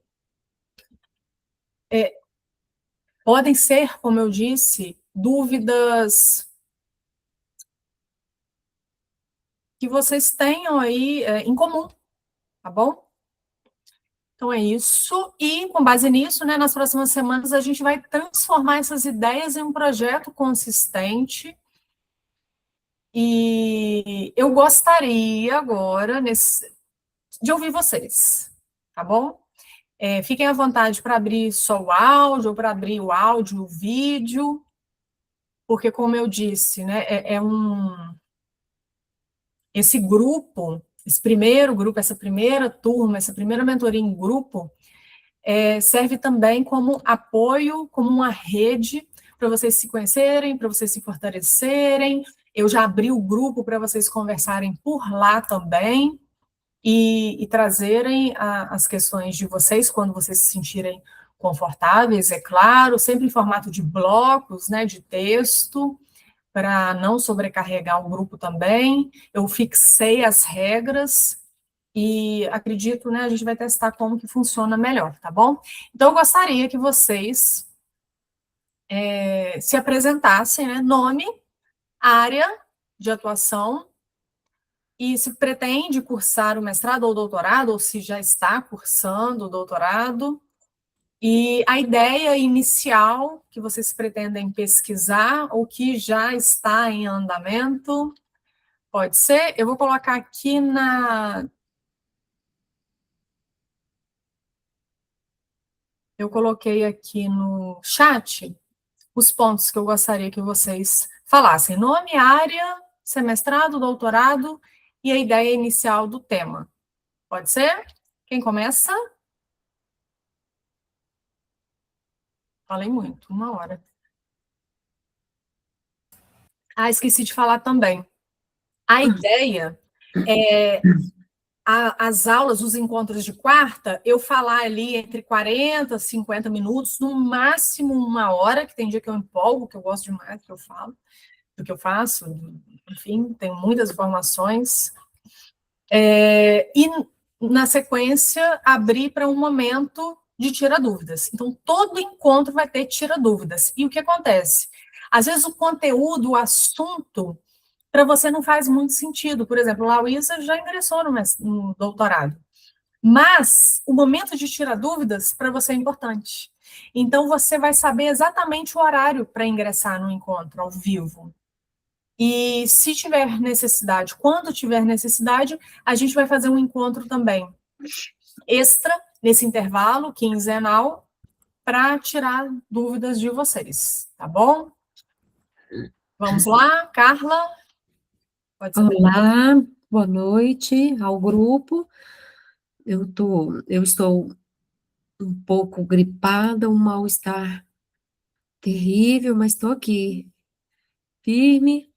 podem ser, como eu disse, dúvidas que vocês tenham aí em comum, tá bom? Então é isso, e com base nisso, né, nas próximas semanas a gente vai transformar essas ideias em um projeto consistente, e eu gostaria agora de ouvir vocês, tá bom? Fiquem à vontade para abrir só o áudio, ou para abrir o áudio, o vídeo, porque, como eu disse, né, esse grupo, esse primeiro grupo, essa primeira turma, essa primeira mentoria em grupo, serve também como apoio, como uma rede para vocês se conhecerem, para vocês se fortalecerem. Eu já abri o grupo para vocês conversarem por lá também e trazerem as questões de vocês quando vocês se sentirem confortáveis, é claro, sempre em formato de blocos, né, de texto, para não sobrecarregar o grupo também. Eu fixei as regras e acredito, né, a gente vai testar como que funciona melhor, tá bom? Então, eu gostaria que vocês se apresentassem, né, nome, área de atuação, e se pretende cursar o mestrado ou doutorado, ou se já está cursando o doutorado, e a ideia inicial que vocês pretendem pesquisar, ou que já está em andamento, pode ser? Eu vou colocar aqui eu coloquei aqui no chat os pontos que eu gostaria que vocês falassem. Nome, área, semestrado, doutorado e a ideia inicial do tema. Pode ser? Quem começa? Falei muito, 1 hora. Esqueci de falar também. A ideia é as aulas, os encontros de quarta, eu falar ali entre 40 e 50 minutos, no máximo 1 hora, que tem dia que eu empolgo, que eu gosto demais do que eu falo, do que eu faço, enfim, tem muitas informações. E, na sequência, abrir para um momento de tira dúvidas. Então, todo encontro vai ter tira dúvidas. E o que acontece? Às vezes o conteúdo, o assunto, para você não faz muito sentido. Por exemplo, a Lauísa já ingressou no doutorado. Mas o momento de tirar dúvidas para você é importante. Então, você vai saber exatamente o horário para ingressar no encontro ao vivo. E se tiver necessidade, quando tiver necessidade, a gente vai fazer um encontro também extra, nesse intervalo quinzenal, para tirar dúvidas de vocês, tá bom? Vamos lá, Carla? Pode ser. Olá, boa noite ao grupo. Eu estou um pouco gripada, um mal-estar terrível, mas estou aqui, firme.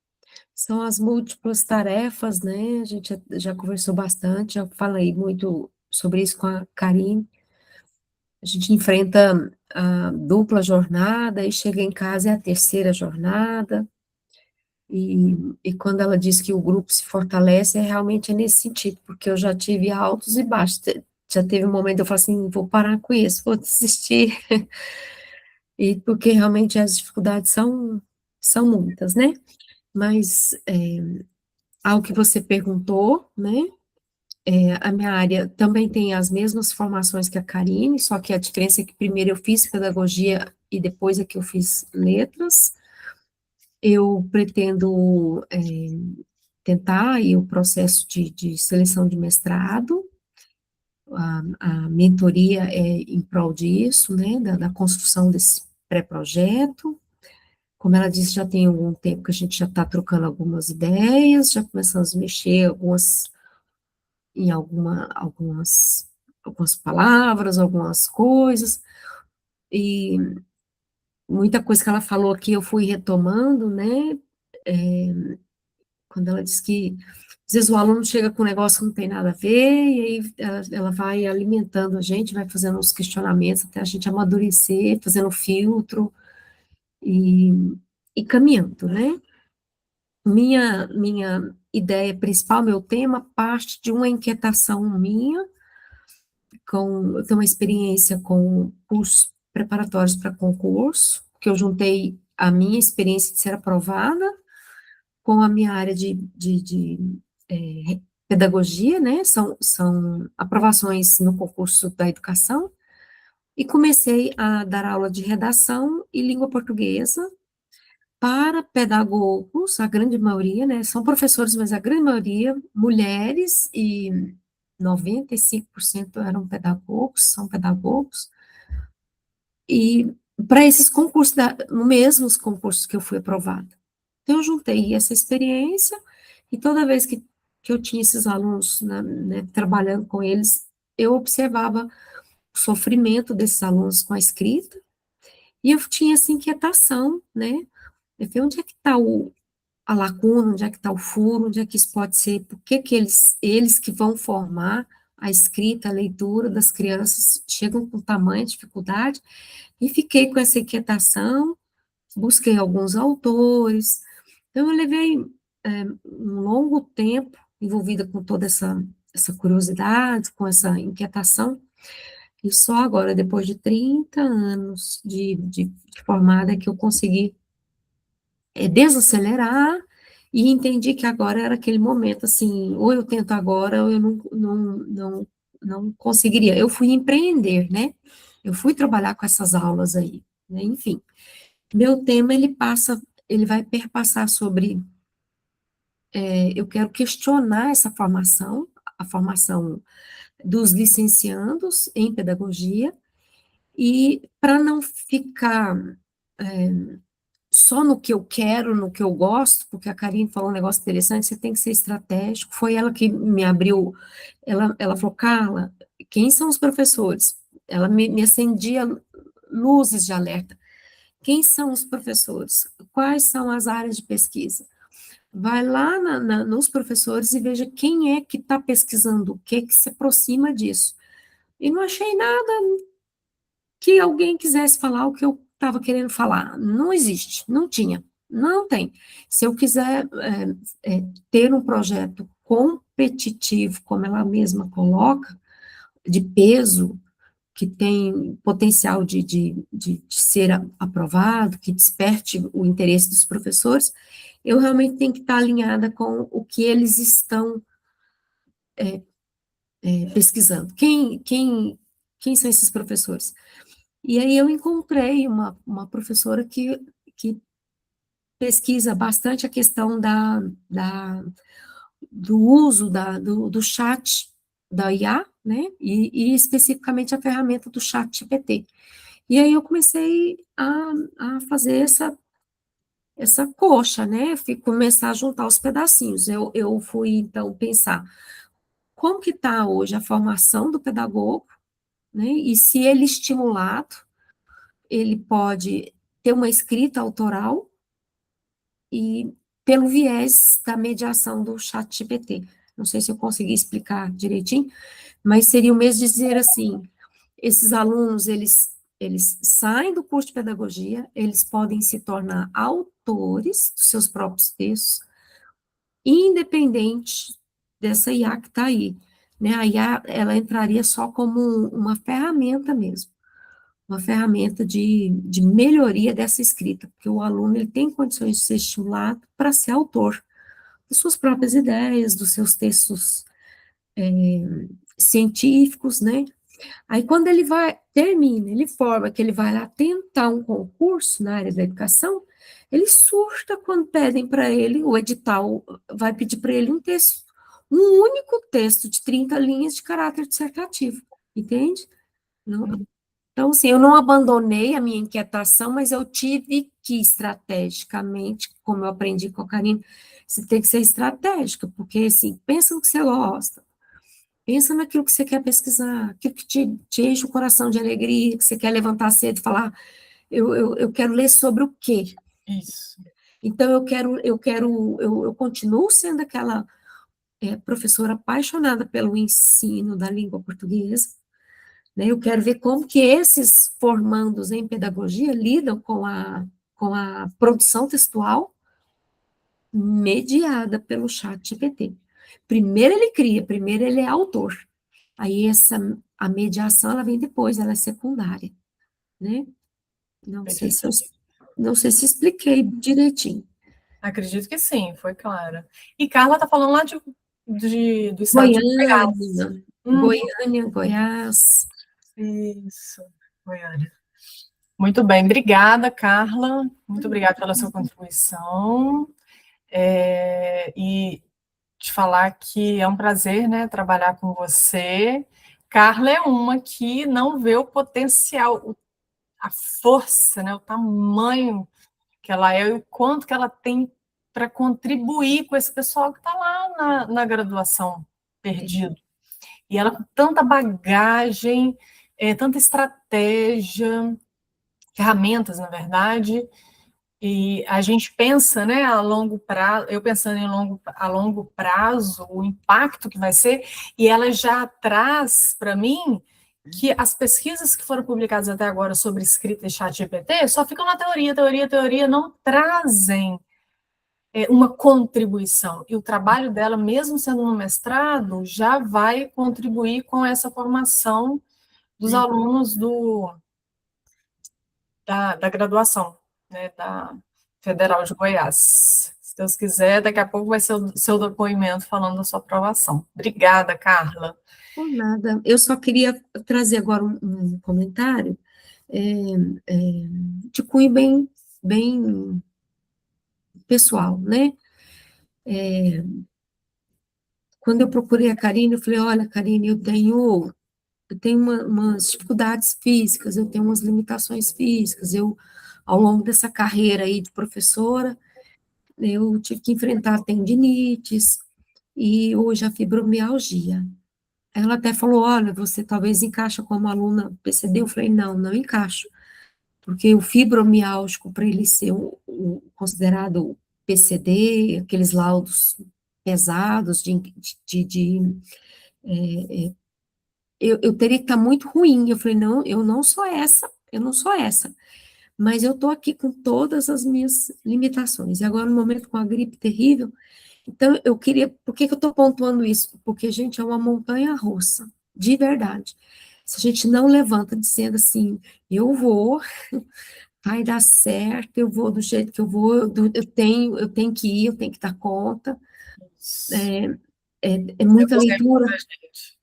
São as múltiplas tarefas, né? A gente já conversou bastante, já falei muito sobre isso com a Karine. A gente enfrenta a dupla jornada e chega em casa é a terceira jornada. E quando ela diz que o grupo se fortalece, realmente é nesse sentido, porque eu já tive altos e baixos. Já teve um momento eu falei assim, vou parar com isso, vou desistir. E porque realmente as dificuldades são muitas, né? Mas ao que você perguntou, né? A minha área também tem as mesmas formações que a Karine, só que a diferença é que primeiro eu fiz pedagogia e depois é que eu fiz letras. Eu pretendo tentar aí o processo de seleção de mestrado, a mentoria é em prol disso, né, da construção desse pré-projeto. Como ela disse, já tem algum tempo que a gente já está trocando algumas ideias, já começamos a mexer em algumas palavras, algumas coisas, e muita coisa que ela falou aqui eu fui retomando, né, quando ela diz que às vezes o aluno chega com um negócio que não tem nada a ver, e aí ela vai alimentando a gente, vai fazendo os questionamentos até a gente amadurecer, fazendo filtro e, e caminhando, né? Minha ideia principal, meu tema, parte de uma inquietação minha, eu tenho uma experiência com cursos preparatórios para concurso, que eu juntei a minha experiência de ser aprovada com a minha área de pedagogia, né, são aprovações no concurso da educação, e comecei a dar aula de redação e língua portuguesa para pedagogos, a grande maioria, né, são professores, mas a grande maioria, mulheres, e 95% eram pedagogos, são pedagogos, e para esses concursos, mesmos concursos que eu fui aprovada. Então, eu juntei essa experiência, e toda vez que eu tinha esses alunos, né, trabalhando com eles, eu observava o sofrimento desses alunos com a escrita, e eu tinha essa inquietação, né, eu falei, onde é que está a lacuna, onde é que está o furo, onde é que isso pode ser, por que que eles que vão formar a escrita, a leitura das crianças, chegam com tamanha dificuldade, e fiquei com essa inquietação, busquei alguns autores, então eu levei um longo tempo envolvida com toda essa curiosidade, com essa inquietação, e só agora, depois de 30 anos de formada, é que eu consegui desacelerar e entendi que agora era aquele momento, assim, ou eu tento agora, ou eu não conseguiria. Eu fui empreender, né? Eu fui trabalhar com essas aulas aí, né? Enfim, meu tema, ele vai perpassar sobre, eu quero questionar essa formação, a formação dos licenciandos em pedagogia, e para não ficar só no que eu quero, no que eu gosto, porque a Karine falou um negócio interessante, você tem que ser estratégico, foi ela que me abriu, ela falou, Carla, quem são os professores? Ela me acendia luzes de alerta. Quem são os professores? Quais são as áreas de pesquisa? Vai lá nos professores e veja quem é que está pesquisando o que se aproxima disso. E não achei nada que alguém quisesse falar o que eu estava querendo falar. Não existe, não tinha, não tem. Se eu quiser ter um projeto competitivo, como ela mesma coloca, de peso, que tem potencial de ser aprovado, que desperte o interesse dos professores, eu realmente tenho que estar alinhada com o que eles estão pesquisando. Quem são esses professores? E aí eu encontrei uma professora que pesquisa bastante a questão do uso do chat da IA, né, e especificamente a ferramenta do chat GPT. E aí eu comecei a fazer essa coxa, né, fui começar a juntar os pedacinhos. Eu fui, então, pensar como que está hoje a formação do pedagogo, né, e se ele estimulado, ele pode ter uma escrita autoral e pelo viés da mediação do chat GPT. Não sei se eu consegui explicar direitinho, mas seria o mesmo dizer assim, esses alunos, eles saem do curso de pedagogia, eles podem se tornar autores dos seus próprios textos, independente dessa IA que está aí, né? A IA, ela entraria só como uma ferramenta mesmo, uma ferramenta de melhoria dessa escrita, porque o aluno, ele tem condições de ser estimulado para ser autor das suas próprias ideias, dos seus textos científicos, né? Aí, quando ele termina, ele forma que ele vai lá tentar um concurso na área da educação, ele surta quando pedem para ele, o edital vai pedir para ele um texto, um único texto de 30 linhas de caráter dissertativo, entende? Então, assim, eu não abandonei a minha inquietação, mas eu tive que, estrategicamente, como eu aprendi com a Karine, você tem que ser estratégica, porque, assim, pensa no que você gosta, pensa naquilo que você quer pesquisar, aquilo que te enche o coração de alegria, que você quer levantar cedo e falar, eu quero ler sobre o quê? Isso. Então, eu continuo sendo aquela professora apaixonada pelo ensino da língua portuguesa, né? Eu quero ver como que esses formandos em pedagogia lidam com a produção textual mediada pelo chat GPT. Primeiro ele cria, primeiro ele é autor. Aí a mediação, ela vem depois, ela é secundária, né? Não sei se eu, não sei se expliquei direitinho. Acredito que sim, foi clara. E Carla está falando lá do estado de Goiás. Goiânia, Goiás. Isso, Goiânia. Muito bem, obrigada, Carla. Muito obrigada pela sua contribuição. E te falar que é um prazer, né, trabalhar com você. Carla é uma que não vê o potencial, a força, né, o tamanho que ela é e o quanto que ela tem para contribuir com esse pessoal que está lá na graduação perdido. E ela com tanta bagagem, tanta estratégia, ferramentas, na verdade, e a gente pensa, né, a longo prazo, eu pensando a longo prazo, o impacto que vai ser, e ela já traz para mim que as pesquisas que foram publicadas até agora sobre escrita e chat GPT só ficam na teoria, não trazem uma contribuição. E o trabalho dela, mesmo sendo no mestrado, já vai contribuir com essa formação dos alunos da graduação, né, da Federal de Goiás. Se Deus quiser, daqui a pouco vai ser o seu depoimento falando da sua aprovação. Obrigada, Carla. Por nada. Eu só queria trazer agora um comentário de cunho bem pessoal, né? Quando eu procurei a Karine, eu falei, olha, Karine, eu tenho umas dificuldades físicas, eu tenho umas limitações físicas, ao longo dessa carreira aí de professora, eu tive que enfrentar tendinites e hoje a fibromialgia. Ela até falou, olha, você talvez encaixa como aluna PCD, eu falei, não encaixo, porque o fibromialgico, para ele ser considerado PCD, aqueles laudos pesados eu teria que estar muito ruim. Eu falei, não, eu não sou essa, mas eu estou aqui com todas as minhas limitações. E agora, no momento com a gripe terrível, então eu queria, por que eu estou pontuando isso? Porque, gente, é uma montanha russa, de verdade. se a gente não levanta dizendo assim, eu vou, vai dar certo, eu vou do jeito que eu vou, eu tenho que ir, eu tenho que dar conta, é Eu muita vou ver leitura, muita gente.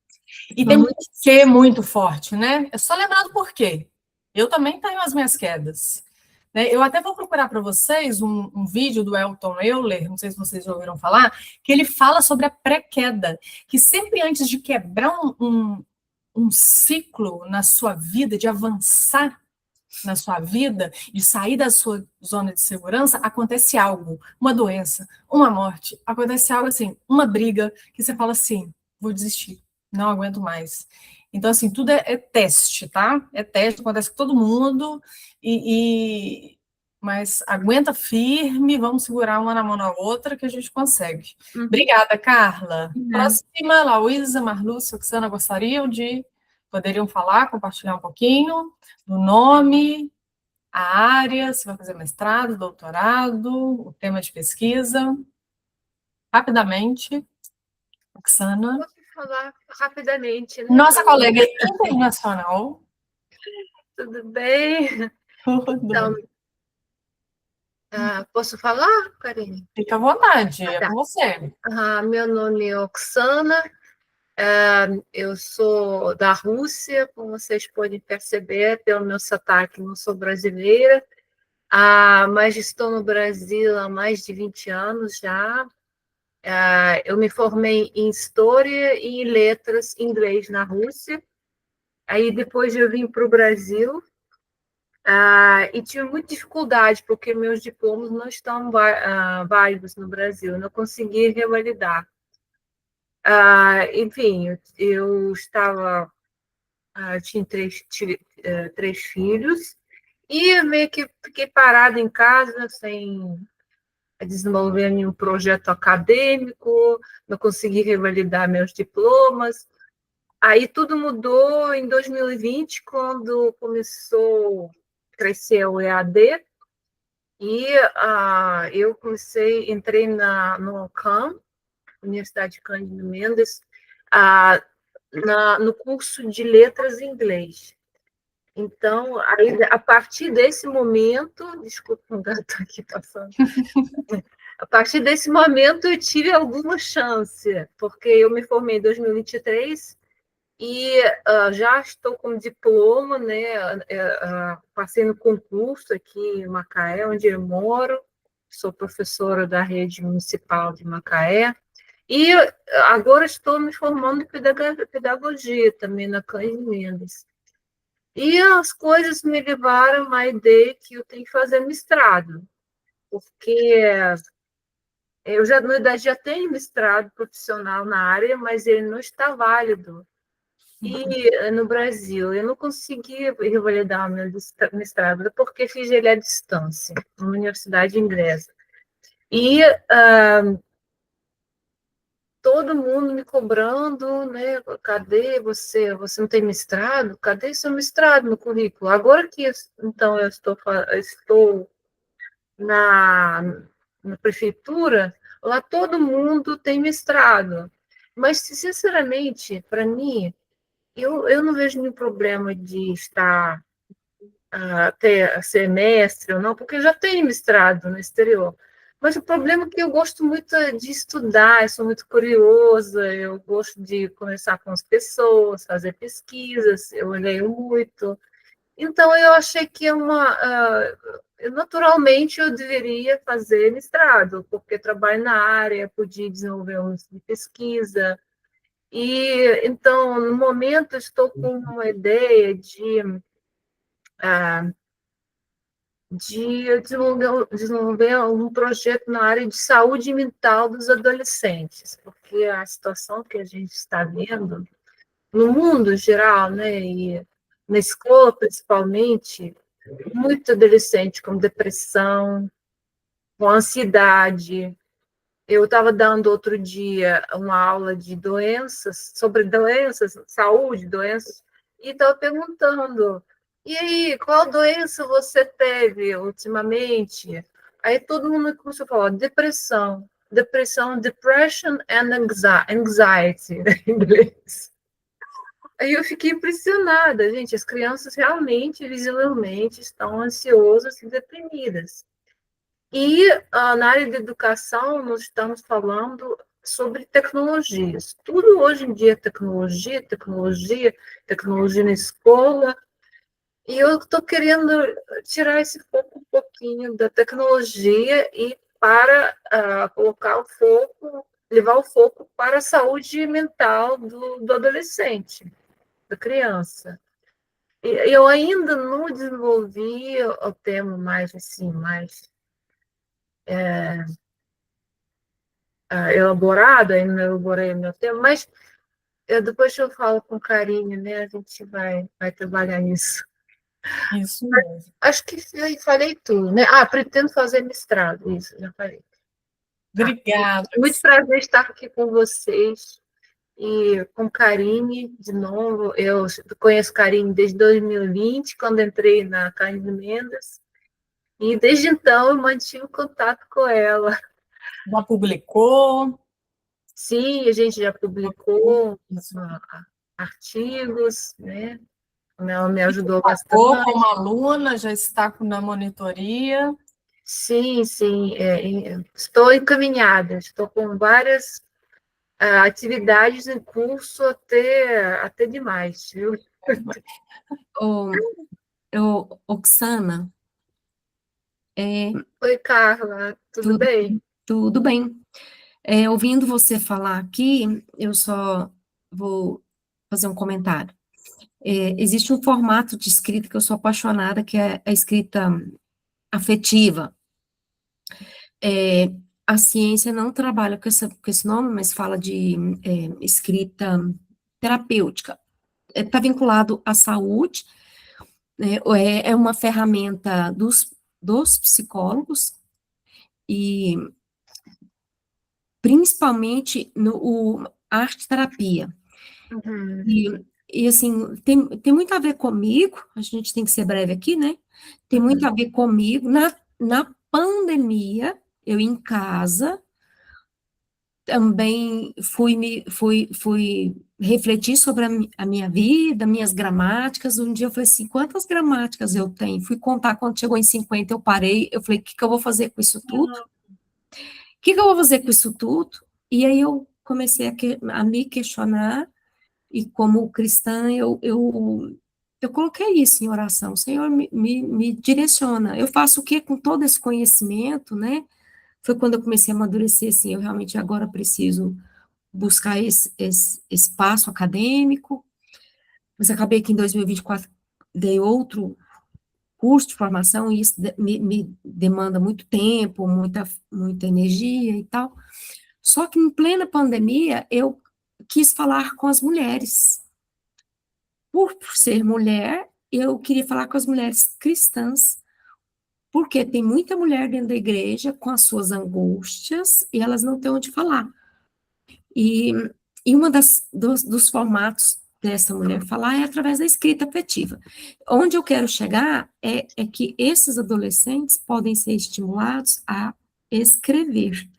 E tem um vamos, porquê muito forte, né? É só lembrar do porquê. Eu também tenho as minhas quedas. Né? Eu até vou procurar para vocês um vídeo do Elton Euler, não sei se vocês já ouviram falar, que ele fala sobre a pré-queda, que sempre antes de quebrar um ciclo na sua vida, de avançar na sua vida, de sair da sua zona de segurança, acontece algo, uma doença, uma morte, acontece algo assim, uma briga, que você fala assim, vou desistir, não aguento mais. Então, assim, tudo é teste, tá? É teste, acontece com todo mundo, mas aguenta firme, vamos segurar uma na mão na outra que a gente consegue. Obrigada, Carla. Próxima, Laísa, Marlúcia, Oxana, poderiam falar, compartilhar um pouquinho do nome, a área, se vai fazer mestrado, doutorado, o tema de pesquisa. Rapidamente, Oxana. Posso falar rapidamente, né? Nossa colega internacional. Tudo bem? Tudo. Então, posso falar, Karine? Fica à vontade, é Tá. com você. Meu nome é Oksana, eu sou da Rússia, como vocês podem perceber pelo meu sotaque, não sou brasileira, mas estou no Brasil há mais de 20 anos já. Eu me formei em História e Letras em inglês na Rússia, aí depois eu vim para o Brasil, e tive muita dificuldade, porque meus diplomas não estão válidos no Brasil, eu não consegui revalidar. Enfim, eu tinha três filhos, e meio que fiquei parada em casa, sem desenvolver nenhum projeto acadêmico, não consegui revalidar meus diplomas. Aí tudo mudou em 2020, quando começou a crescer o EAD, e eu entrei no CAM, Universidade Cândido Mendes, no curso de letras em inglês. Então, aí, a partir desse momento, desculpa, um gato aqui passando. A partir desse momento, eu tive alguma chance, porque eu me formei em 2023 e já estou com diploma, né? Passei no concurso aqui em Macaé, onde eu moro, sou professora da rede municipal de Macaé, e agora estou me formando em pedagogia também na Cândido Mendes. E as coisas me levaram à ideia que eu tenho que fazer mestrado, porque eu já, na verdade, já tenho mestrado profissional na área, mas ele não está válido. E no Brasil, eu não consegui revalidar o meu mestrado, porque fiz ele à distância, na universidade inglesa. E todo mundo me cobrando, né? Cadê você? Você não tem mestrado? Cadê seu mestrado no currículo? Agora que então eu estou na prefeitura, lá todo mundo tem mestrado. Mas, sinceramente, para mim, eu não vejo nenhum problema de estar ter semestre ou não, porque eu já tenho mestrado no exterior. Mas o problema é que eu gosto muito de estudar, eu sou muito curiosa, eu gosto de conversar com as pessoas, fazer pesquisas, eu leio muito. Então, eu achei que naturalmente eu deveria fazer mestrado, porque trabalho na área, podia desenvolver um de pesquisa. E, então, no momento, eu estou com uma ideia de desenvolver um projeto na área de saúde mental dos adolescentes, porque a situação que a gente está vendo no mundo em geral, né, e na escola principalmente, muito adolescente com depressão, com ansiedade. Eu estava dando outro dia uma aula de doenças, sobre doenças, saúde, doenças, e estava perguntando, e aí, qual doença você teve ultimamente? Aí todo mundo começou a falar, depressão, depression and anxiety, em inglês. Aí eu fiquei impressionada, gente, as crianças realmente, visivelmente, estão ansiosas e deprimidas. E na área de educação, nós estamos falando sobre tecnologias. Tudo hoje em dia é tecnologia, tecnologia, tecnologia na escola. E eu estou querendo tirar esse foco um pouquinho da tecnologia e para colocar o foco, levar o foco para a saúde mental do adolescente, da criança. E eu ainda não desenvolvi o tema mais assim, mais elaborado, ainda não elaborei o meu tema, mas depois eu falo com carinho, né? A gente vai trabalhar nisso. Isso mesmo. Acho que já falei tudo, né? Pretendo fazer mestrado, isso, já falei. Obrigada. Muito prazer estar aqui com vocês e com Karine, de novo. Eu conheço Karine desde 2020, quando entrei na Carne Mendes, e desde então eu mantive contato com ela. Já publicou? Sim, a gente já publicou Isso. artigos, né? Ela me ajudou Ficou bastante. como aluna, já está na monitoria. Sim, sim, estou encaminhada, estou com várias atividades em curso até demais, viu? Oxana, Oi, Carla, tudo tudo, bem? tudo bem. Ouvindo você falar aqui, eu só vou fazer um comentário. Existe um formato de escrita que eu sou apaixonada, que é a escrita afetiva. A ciência não trabalha com esse nome, mas fala de escrita terapêutica. Está vinculado à saúde, né? É uma ferramenta dos psicólogos, e principalmente no arte-terapia. Uhum. E assim, tem muito a ver comigo, a gente tem que ser breve aqui, né? Tem muito a ver comigo. Na pandemia, eu em casa, também fui refletir sobre a minha vida, minhas gramáticas. Um dia eu falei assim, quantas gramáticas eu tenho? Fui contar, quando chegou em 50, eu parei, eu falei, o que que eu vou fazer com isso tudo? O que que eu vou fazer com isso tudo? E aí eu comecei a me questionar, e como cristã, eu coloquei isso em oração. Senhor, me direciona. Eu faço o que com todo esse conhecimento, né? Foi quando eu comecei a amadurecer, assim, eu realmente agora preciso buscar esse espaço acadêmico, mas acabei que em 2024 dei outro curso de formação, e isso me demanda muito tempo, muita energia e tal. Só que em plena pandemia, eu quis falar com as mulheres. Por ser mulher, eu queria falar com as mulheres cristãs, porque tem muita mulher dentro da igreja com as suas angústias e elas não têm onde falar. E, e uma dos formatos dessa mulher falar é através da escrita afetiva. Onde eu quero chegar é que esses adolescentes podem ser estimulados a escrever.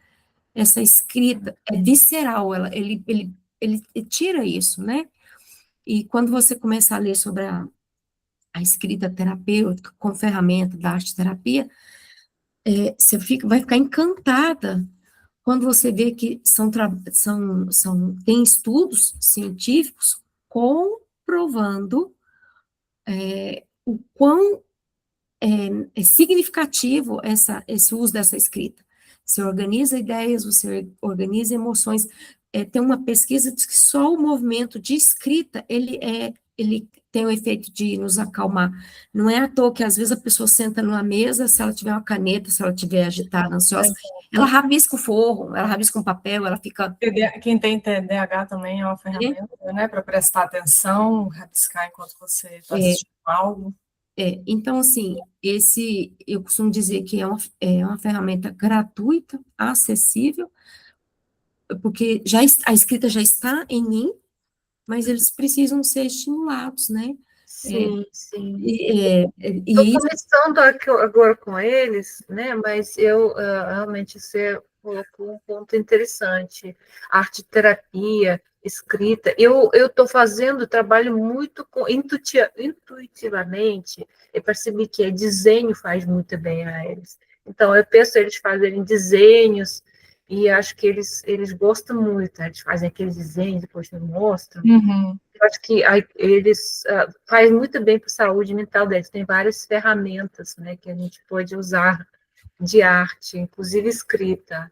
Essa escrita é visceral, ele tira isso, né? E quando você começa a ler sobre a escrita terapêutica como ferramenta da arte-terapia, você vai ficar encantada quando você vê que tem estudos científicos comprovando o quão é significativo esse uso dessa escrita. Você organiza ideias, você organiza emoções. Tem uma pesquisa que só o movimento de escrita, ele tem o efeito de nos acalmar. Não é à toa que, às vezes, a pessoa senta numa mesa, se ela tiver uma caneta, se ela tiver agitada, ansiosa, ela rabisca o forro, ela rabisca um papel, ela fica... Quem tem TDAH também é uma ferramenta, né, para prestar atenção, rabiscar enquanto você está assistindo algo. Então, assim, eu costumo dizer que é uma ferramenta gratuita, acessível, porque a escrita já está em mim, mas eles precisam ser estimulados, né? Sim, sim. E Estou começando agora com eles, né? Mas realmente você colocou um ponto interessante. Arte-terapia, escrita. Eu estou fazendo trabalho muito intuitivamente. Eu percebi que desenho faz muito bem a eles. Então, eu penso eles fazerem desenhos, e acho que eles gostam muito, né? Eles fazem aqueles desenhos, depois me mostram. Uhum. Eu acho que eles faz muito bem para a saúde mental deles. Tem várias ferramentas, né, que a gente pode usar de arte, inclusive escrita.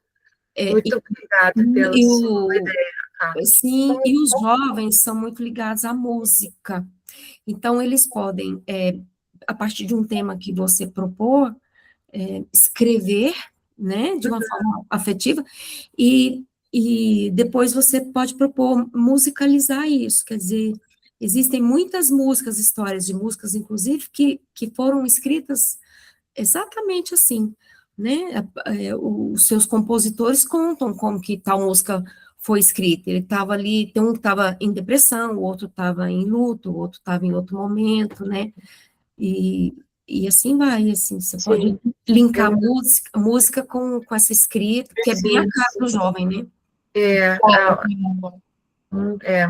É, Muito obrigada pela e sua ideia, Carla. sim, e os jovens são muito ligados à música. Então, eles podem, a partir de um tema que você propor, escrever, né, de uma forma afetiva, e depois você pode propor musicalizar isso, quer dizer, existem muitas músicas, histórias de músicas, inclusive, que foram escritas exatamente assim, né, os seus compositores contam como que tal música foi escrita, ele estava ali, tem um que estava em depressão, o outro estava em luto, o outro estava em outro momento, né, e, e assim vai, assim, você pode linkar música com essa escrita, que é bem a cara do jovem, né?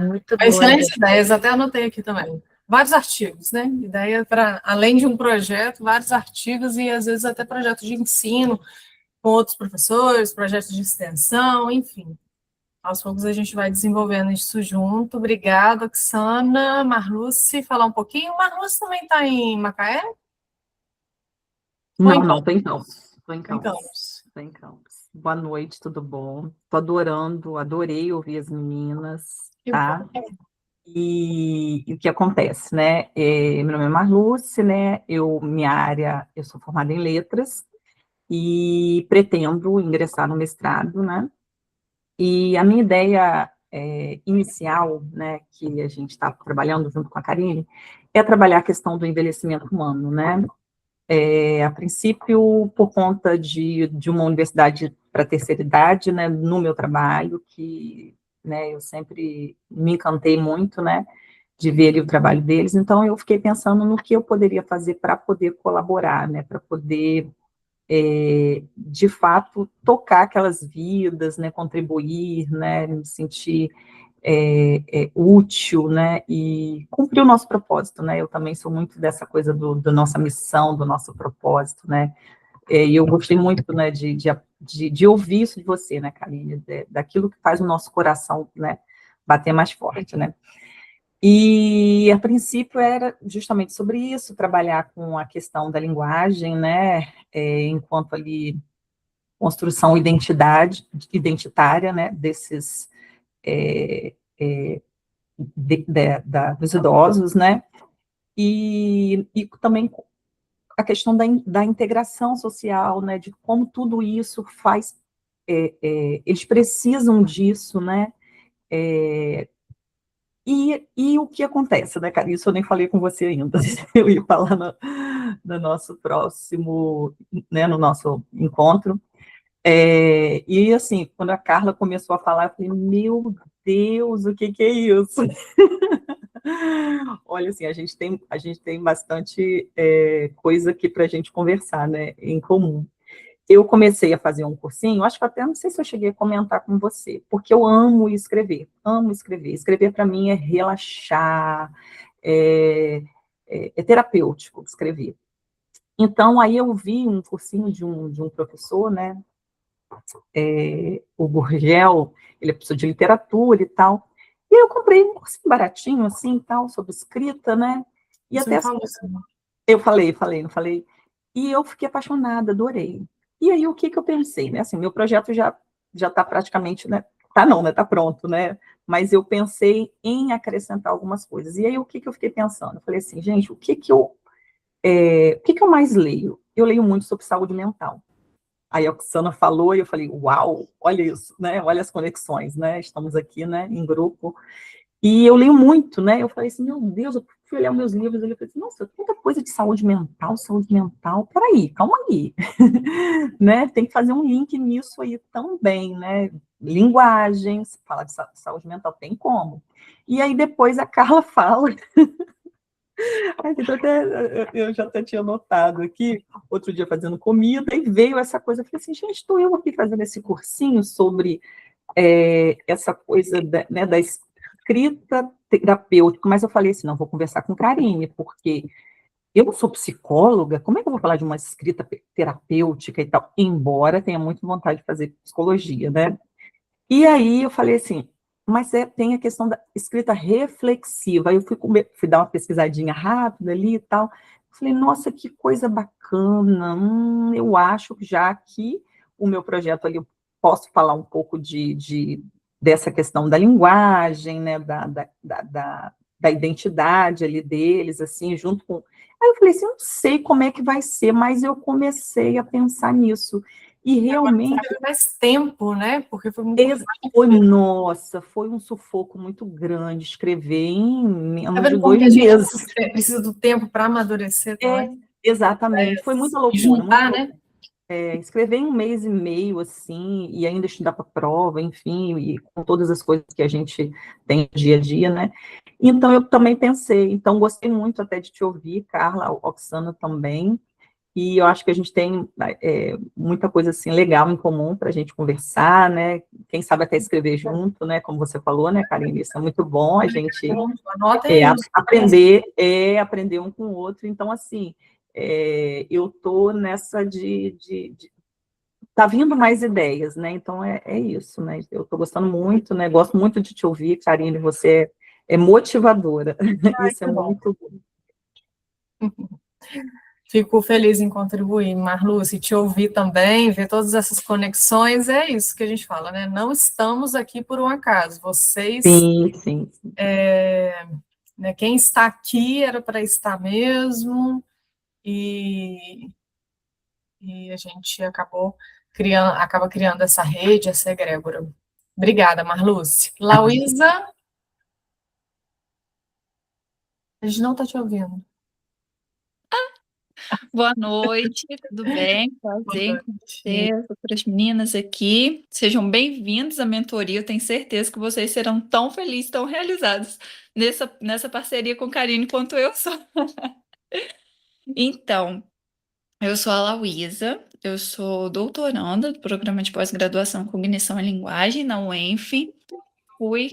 Muito boa. Excelentes ideias, até anotei aqui também. Vários artigos, né? Ideia para, além de um projeto, vários artigos e às vezes até projetos de ensino com outros professores, projetos de extensão, enfim. Aos poucos a gente vai desenvolvendo isso junto. Obrigada, Oxana. Marluce, falar um pouquinho. Marluce também está em Macaé? Não, tô em Campos. Tô em Em Campos. Campos. Tô em Campos. Boa noite, tudo bom? Tô adorando, adorei ouvir as meninas, tá? E o que acontece, né? Meu nome é Marluce, né? Minha área, eu sou formada em letras e pretendo ingressar no mestrado, né? E a minha ideia inicial, né, que a gente está trabalhando junto com a Karine, é trabalhar a questão do envelhecimento humano, né? A princípio, por conta de uma universidade para terceira idade, né, no meu trabalho, que, né, eu sempre me encantei muito, né, de ver ali o trabalho deles, então eu fiquei pensando no que eu poderia fazer para poder colaborar, né, para poder, de fato, tocar aquelas vidas, né, contribuir, né, me sentir útil, né, e cumprir o nosso propósito, né, eu também sou muito dessa coisa da nossa missão, do nosso propósito, né, e eu gostei muito, né, de ouvir isso de você, né, Karine, daquilo que faz o nosso coração, né, bater mais forte, né, e a princípio era justamente sobre isso, trabalhar com a questão da linguagem, né, enquanto ali construção identitária, né, desses dos idosos, né? E também a questão da integração social, né? De como tudo isso faz, eles precisam disso, né? E o que acontece, né, cara? Isso eu nem falei com você ainda. Eu ia falar no nosso próximo, né? No nosso encontro. E assim, quando a Carla começou a falar, eu falei, meu Deus, o que é isso? Olha, assim, a gente tem bastante coisa aqui para a gente conversar, né, em comum. Eu comecei a fazer um cursinho, acho que até não sei se eu cheguei a comentar com você, porque eu amo escrever, amo escrever. Escrever para mim é relaxar, é terapêutico escrever. Então, aí eu vi um cursinho de um professor, né, o Gurgel, ele é professor de literatura e tal, e eu comprei um cursinho baratinho, assim, e tal, sobre escrita, né, e Você até me falou assim. eu falei, não falei, e eu fiquei apaixonada, adorei. E aí, o que eu pensei, né, assim, meu projeto já está praticamente, né, tá não, né, tá pronto, né, mas eu pensei em acrescentar algumas coisas, e aí, o que eu fiquei pensando? Eu falei assim, gente, o que eu mais leio? Eu leio muito sobre saúde mental. Aí a Oxana falou e eu falei, uau, olha isso, né? Olha as conexões, né? Estamos aqui, né, em grupo. E eu leio muito, né? Eu falei assim, meu Deus, eu fui olhar meus livros, eu falei assim, nossa, tanta coisa de saúde mental, peraí, calma aí, né? Tem que fazer um link nisso aí também, né? Linguagens, falar de saúde mental, tem como. E aí depois a Carla fala eu já até tinha notado aqui, outro dia fazendo comida, e veio essa coisa, eu falei assim, gente, estou eu aqui fazendo esse cursinho sobre essa coisa escrita terapêutica, mas eu falei assim, não, vou conversar com Karine, porque eu não sou psicóloga, como é que eu vou falar de uma escrita terapêutica e tal? Embora tenha muito vontade de fazer psicologia, né? E aí eu falei assim, mas tem a questão da escrita reflexiva. Aí eu fui dar uma pesquisadinha rápida ali e tal. Falei, nossa, que coisa bacana. Eu acho já que o meu projeto ali, eu posso falar um pouco dessa questão da linguagem, né, da identidade ali deles, assim, junto com... Aí eu falei assim, eu não sei como é que vai ser, mas eu comecei a pensar nisso. E realmente... Teve mais tempo, né? Porque foi muito Nossa, foi um sufoco muito grande escrever em Tá menos de vendo como 2 que a gente meses. precisa do tempo para amadurecer também? Exatamente, foi muita loucura, Juntar, muita né? loucura. Escrever em 1 mês e meio, assim, e ainda estudar para a prova, enfim, e com todas as coisas que a gente tem dia a dia, né? Então, eu também pensei, então, gostei muito até de te ouvir, Carla, Oxana também, e eu acho que a gente tem muita coisa, assim, legal em comum para a gente conversar, né? Quem sabe até escrever junto, né? Como você falou, né, Karine? Isso é muito bom, a gente Anota aí. aprender um com o outro. Então, assim, eu estou nessa tá vindo mais ideias, né? Então é isso, né? Eu estou gostando muito, né? Gosto muito de te ouvir, Karine, você é motivadora. Ai, Isso é que bom. muito bom. Fico feliz em contribuir, Marluce, te ouvir também, ver todas essas conexões, é isso que a gente fala, né? Não estamos aqui por um acaso, vocês, Sim, sim. né, quem está aqui era para estar mesmo, e a gente acaba criando essa rede, essa egrégora. Obrigada, Marluce. Lauísa, a gente não está te ouvindo. Boa noite, tudo bem? Prazer em conhecer as outras meninas aqui. Sejam bem-vindos à mentoria. Eu tenho certeza que vocês serão tão felizes, tão realizados nessa parceria com Karine quanto eu sou. Então, eu sou a Lauísa, eu sou doutoranda do programa de pós-graduação em Cognição e Linguagem na UENF. Fui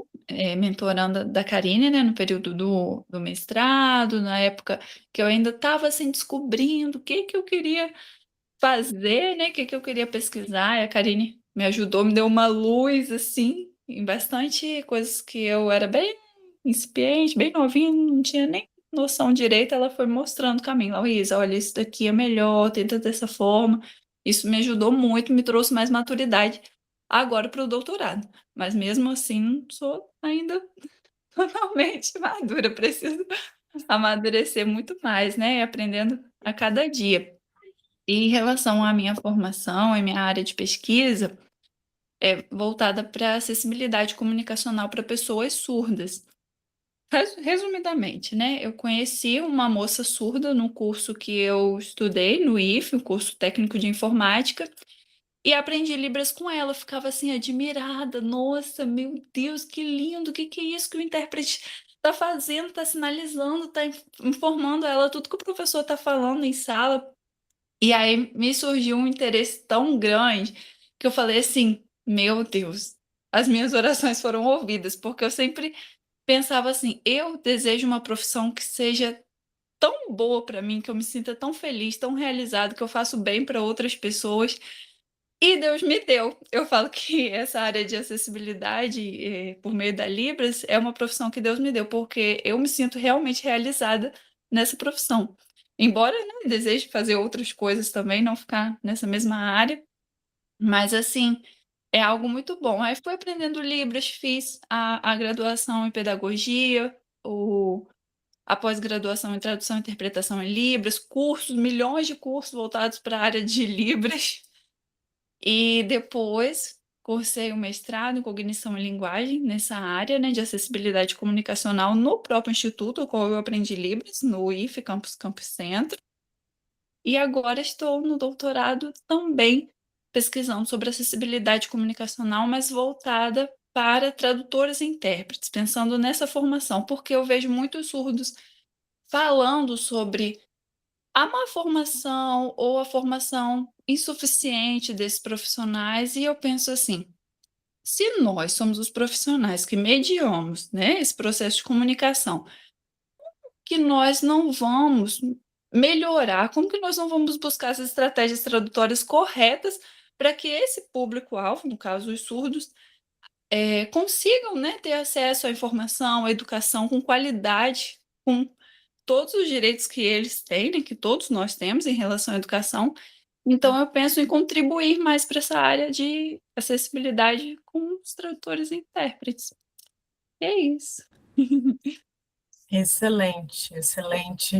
mentoranda da Karine, né, no período do mestrado, na época que eu ainda estava assim, descobrindo o que que eu queria fazer, né, o que que eu queria pesquisar, e a Karine me ajudou, me deu uma luz, assim, em bastante coisas que eu era bem incipiente, bem novinha, não tinha nem noção direito, ela foi mostrando o caminho. Luísa, olha, isso daqui é melhor, tenta dessa forma. Isso me ajudou muito, me trouxe mais maturidade agora para o doutorado. Mas mesmo assim, não sou ainda totalmente madura, preciso amadurecer muito mais, né, aprendendo a cada dia. E em relação à minha formação e minha área de pesquisa, é voltada para acessibilidade comunicacional para pessoas surdas. Resumidamente, né? Eu conheci uma moça surda no curso que eu estudei no IF, o curso técnico de informática, e aprendi Libras com ela. Eu ficava assim, admirada. Nossa, meu Deus, que lindo! Que é isso que o intérprete está fazendo? Está sinalizando, está informando ela tudo que o professor está falando em sala. E aí me surgiu um interesse tão grande que eu falei assim: meu Deus, as minhas orações foram ouvidas, porque eu sempre pensava assim: eu desejo uma profissão que seja tão boa para mim, que eu me sinta tão feliz, tão realizado, que eu faço bem para outras pessoas. E Deus me deu. Eu falo que essa área de acessibilidade, por meio da Libras, é uma profissão que Deus me deu, porque eu me sinto realmente realizada nessa profissão. Embora, né, deseje fazer outras coisas também, não ficar nessa mesma área, mas assim, é algo muito bom. Aí fui aprendendo Libras, fiz a graduação em pedagogia, a pós-graduação em tradução e interpretação em Libras, cursos, milhões de cursos voltados para a área de Libras. E depois cursei o mestrado em cognição e linguagem nessa área, né, de acessibilidade comunicacional no próprio instituto, ao qual eu aprendi Libras, no IF Campus Centro. E agora estou no doutorado também pesquisando sobre acessibilidade comunicacional, mas voltada para tradutores e intérpretes, pensando nessa formação, porque eu vejo muitos surdos falando sobre a má formação ou a formação insuficiente desses profissionais, e eu penso assim, se nós somos os profissionais que mediamos, né, esse processo de comunicação, que nós não vamos melhorar, como que nós não vamos buscar as estratégias tradutórias corretas para que esse público-alvo, no caso os surdos, consigam, né, ter acesso à informação, à educação com qualidade, com todos os direitos que eles têm, né, que todos nós temos em relação à educação. Então eu penso em contribuir mais para essa área de acessibilidade com os tradutores e intérpretes. E é isso. Excelente, excelente.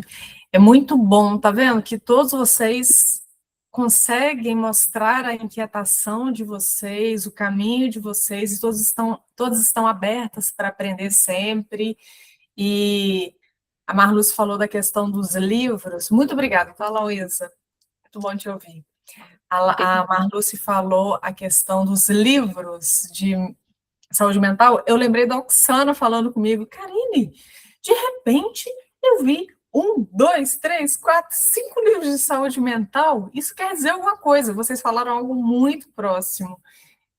É muito bom, tá vendo? Que todos vocês conseguem mostrar a inquietação de vocês, o caminho de vocês, e todas estão abertas para aprender sempre. E a Marluce falou da questão dos livros. Muito obrigada, tá, Lauísa? Muito bom te ouvir. A Marluce falou a questão dos livros de saúde mental. Eu lembrei da Oxana falando comigo, Karine, de repente eu vi 1, 2, 3, 4, 5 livros de saúde mental. Isso quer dizer alguma coisa. Vocês falaram algo muito próximo.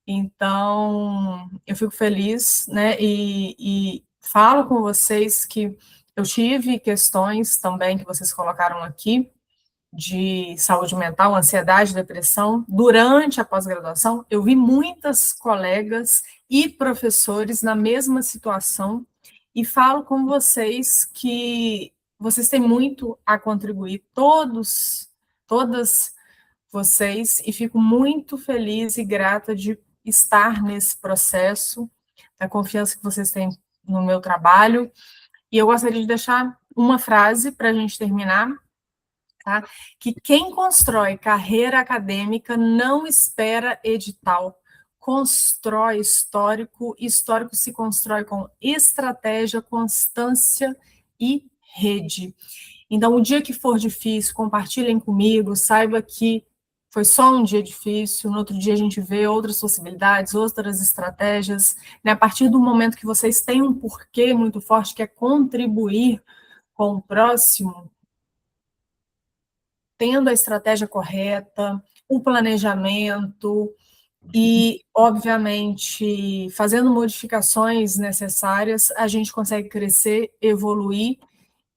Então, eu fico feliz, né? E falo com vocês que eu tive questões também que vocês colocaram aqui de saúde mental, ansiedade, depressão, durante a pós-graduação. Eu vi muitas colegas e professores na mesma situação e falo com vocês que vocês têm muito a contribuir, todas vocês, e fico muito feliz e grata de estar nesse processo, da confiança que vocês têm no meu trabalho. E eu gostaria de deixar uma frase para a gente terminar, tá? Que quem constrói carreira acadêmica não espera edital, constrói histórico, e histórico se constrói com estratégia, constância e rede. Então, o dia que for difícil, compartilhem comigo, saiba que foi só um dia difícil, no outro dia a gente vê outras possibilidades, outras estratégias, né? A partir do momento que vocês têm um porquê muito forte, que é contribuir com o próximo, tendo a estratégia correta, o planejamento e, obviamente, fazendo modificações necessárias, a gente consegue crescer, evoluir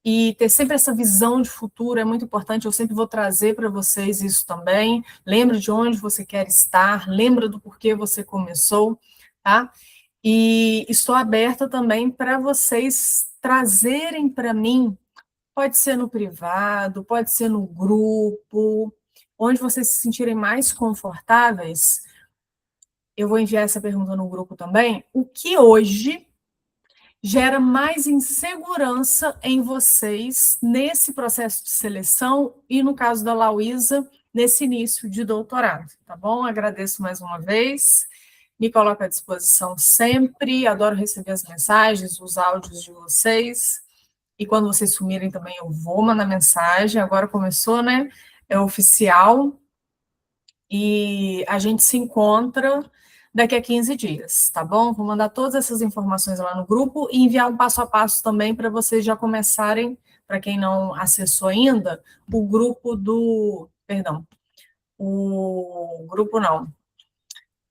e ter sempre essa visão de futuro é muito importante. Eu sempre vou trazer para vocês isso também. Lembra de onde você quer estar, lembra do porquê você começou, tá? E estou aberta também para vocês trazerem para mim. Pode ser no privado, pode ser no grupo, onde vocês se sentirem mais confortáveis. Eu vou enviar essa pergunta no grupo também. O que hoje gera mais insegurança em vocês nesse processo de seleção e, no caso da Lauísa, nesse início de doutorado, tá bom? Agradeço mais uma vez, me coloco à disposição sempre, adoro receber as mensagens, os áudios de vocês. E quando vocês sumirem também, eu vou mandar mensagem. Agora começou, né? É oficial. E a gente se encontra daqui a 15 dias, tá bom? Vou mandar todas essas informações lá no grupo e enviar um passo a passo também para vocês já começarem, para quem não acessou ainda, o grupo do... Perdão. O grupo não.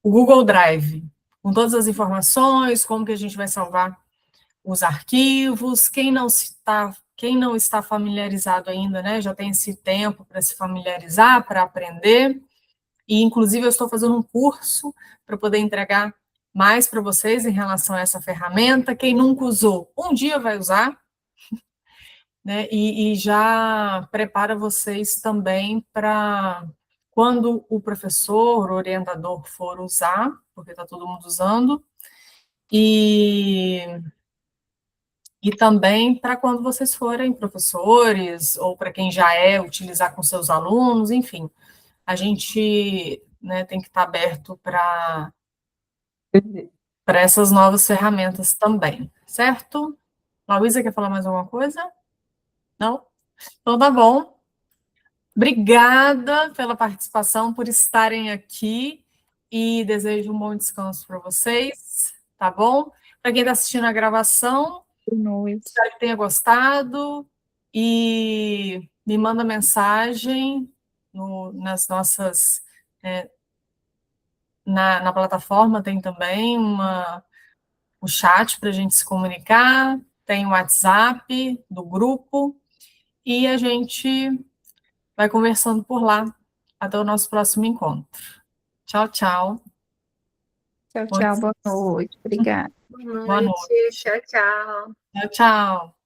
O Google Drive, com todas as informações, como que a gente vai salvar os arquivos, quem não está familiarizado ainda, né, já tem esse tempo para se familiarizar, para aprender, e inclusive eu estou fazendo um curso para poder entregar mais para vocês em relação a essa ferramenta. Quem nunca usou, um dia vai usar, né, e já prepara vocês também para quando o professor, o orientador for usar, porque está todo mundo usando, e também para quando vocês forem professores, ou para quem já é, utilizar com seus alunos, enfim. A gente, né, tem que estar aberto para essas novas ferramentas também, certo? Lauísa, quer falar mais alguma coisa? Não? Então tá bom. Obrigada pela participação, por estarem aqui, e desejo um bom descanso para vocês, tá bom? Para quem está assistindo a gravação, Boa noite. espero que tenha gostado e me manda mensagem nas na plataforma tem também o chat para a gente se comunicar, tem o WhatsApp do grupo, e a gente vai conversando por lá. Até o nosso próximo encontro. Tchau, tchau. Tchau, tchau, boa noite. Obrigada. Boa Boa noite. noite. Tchau, tchau. Tchau, tchau.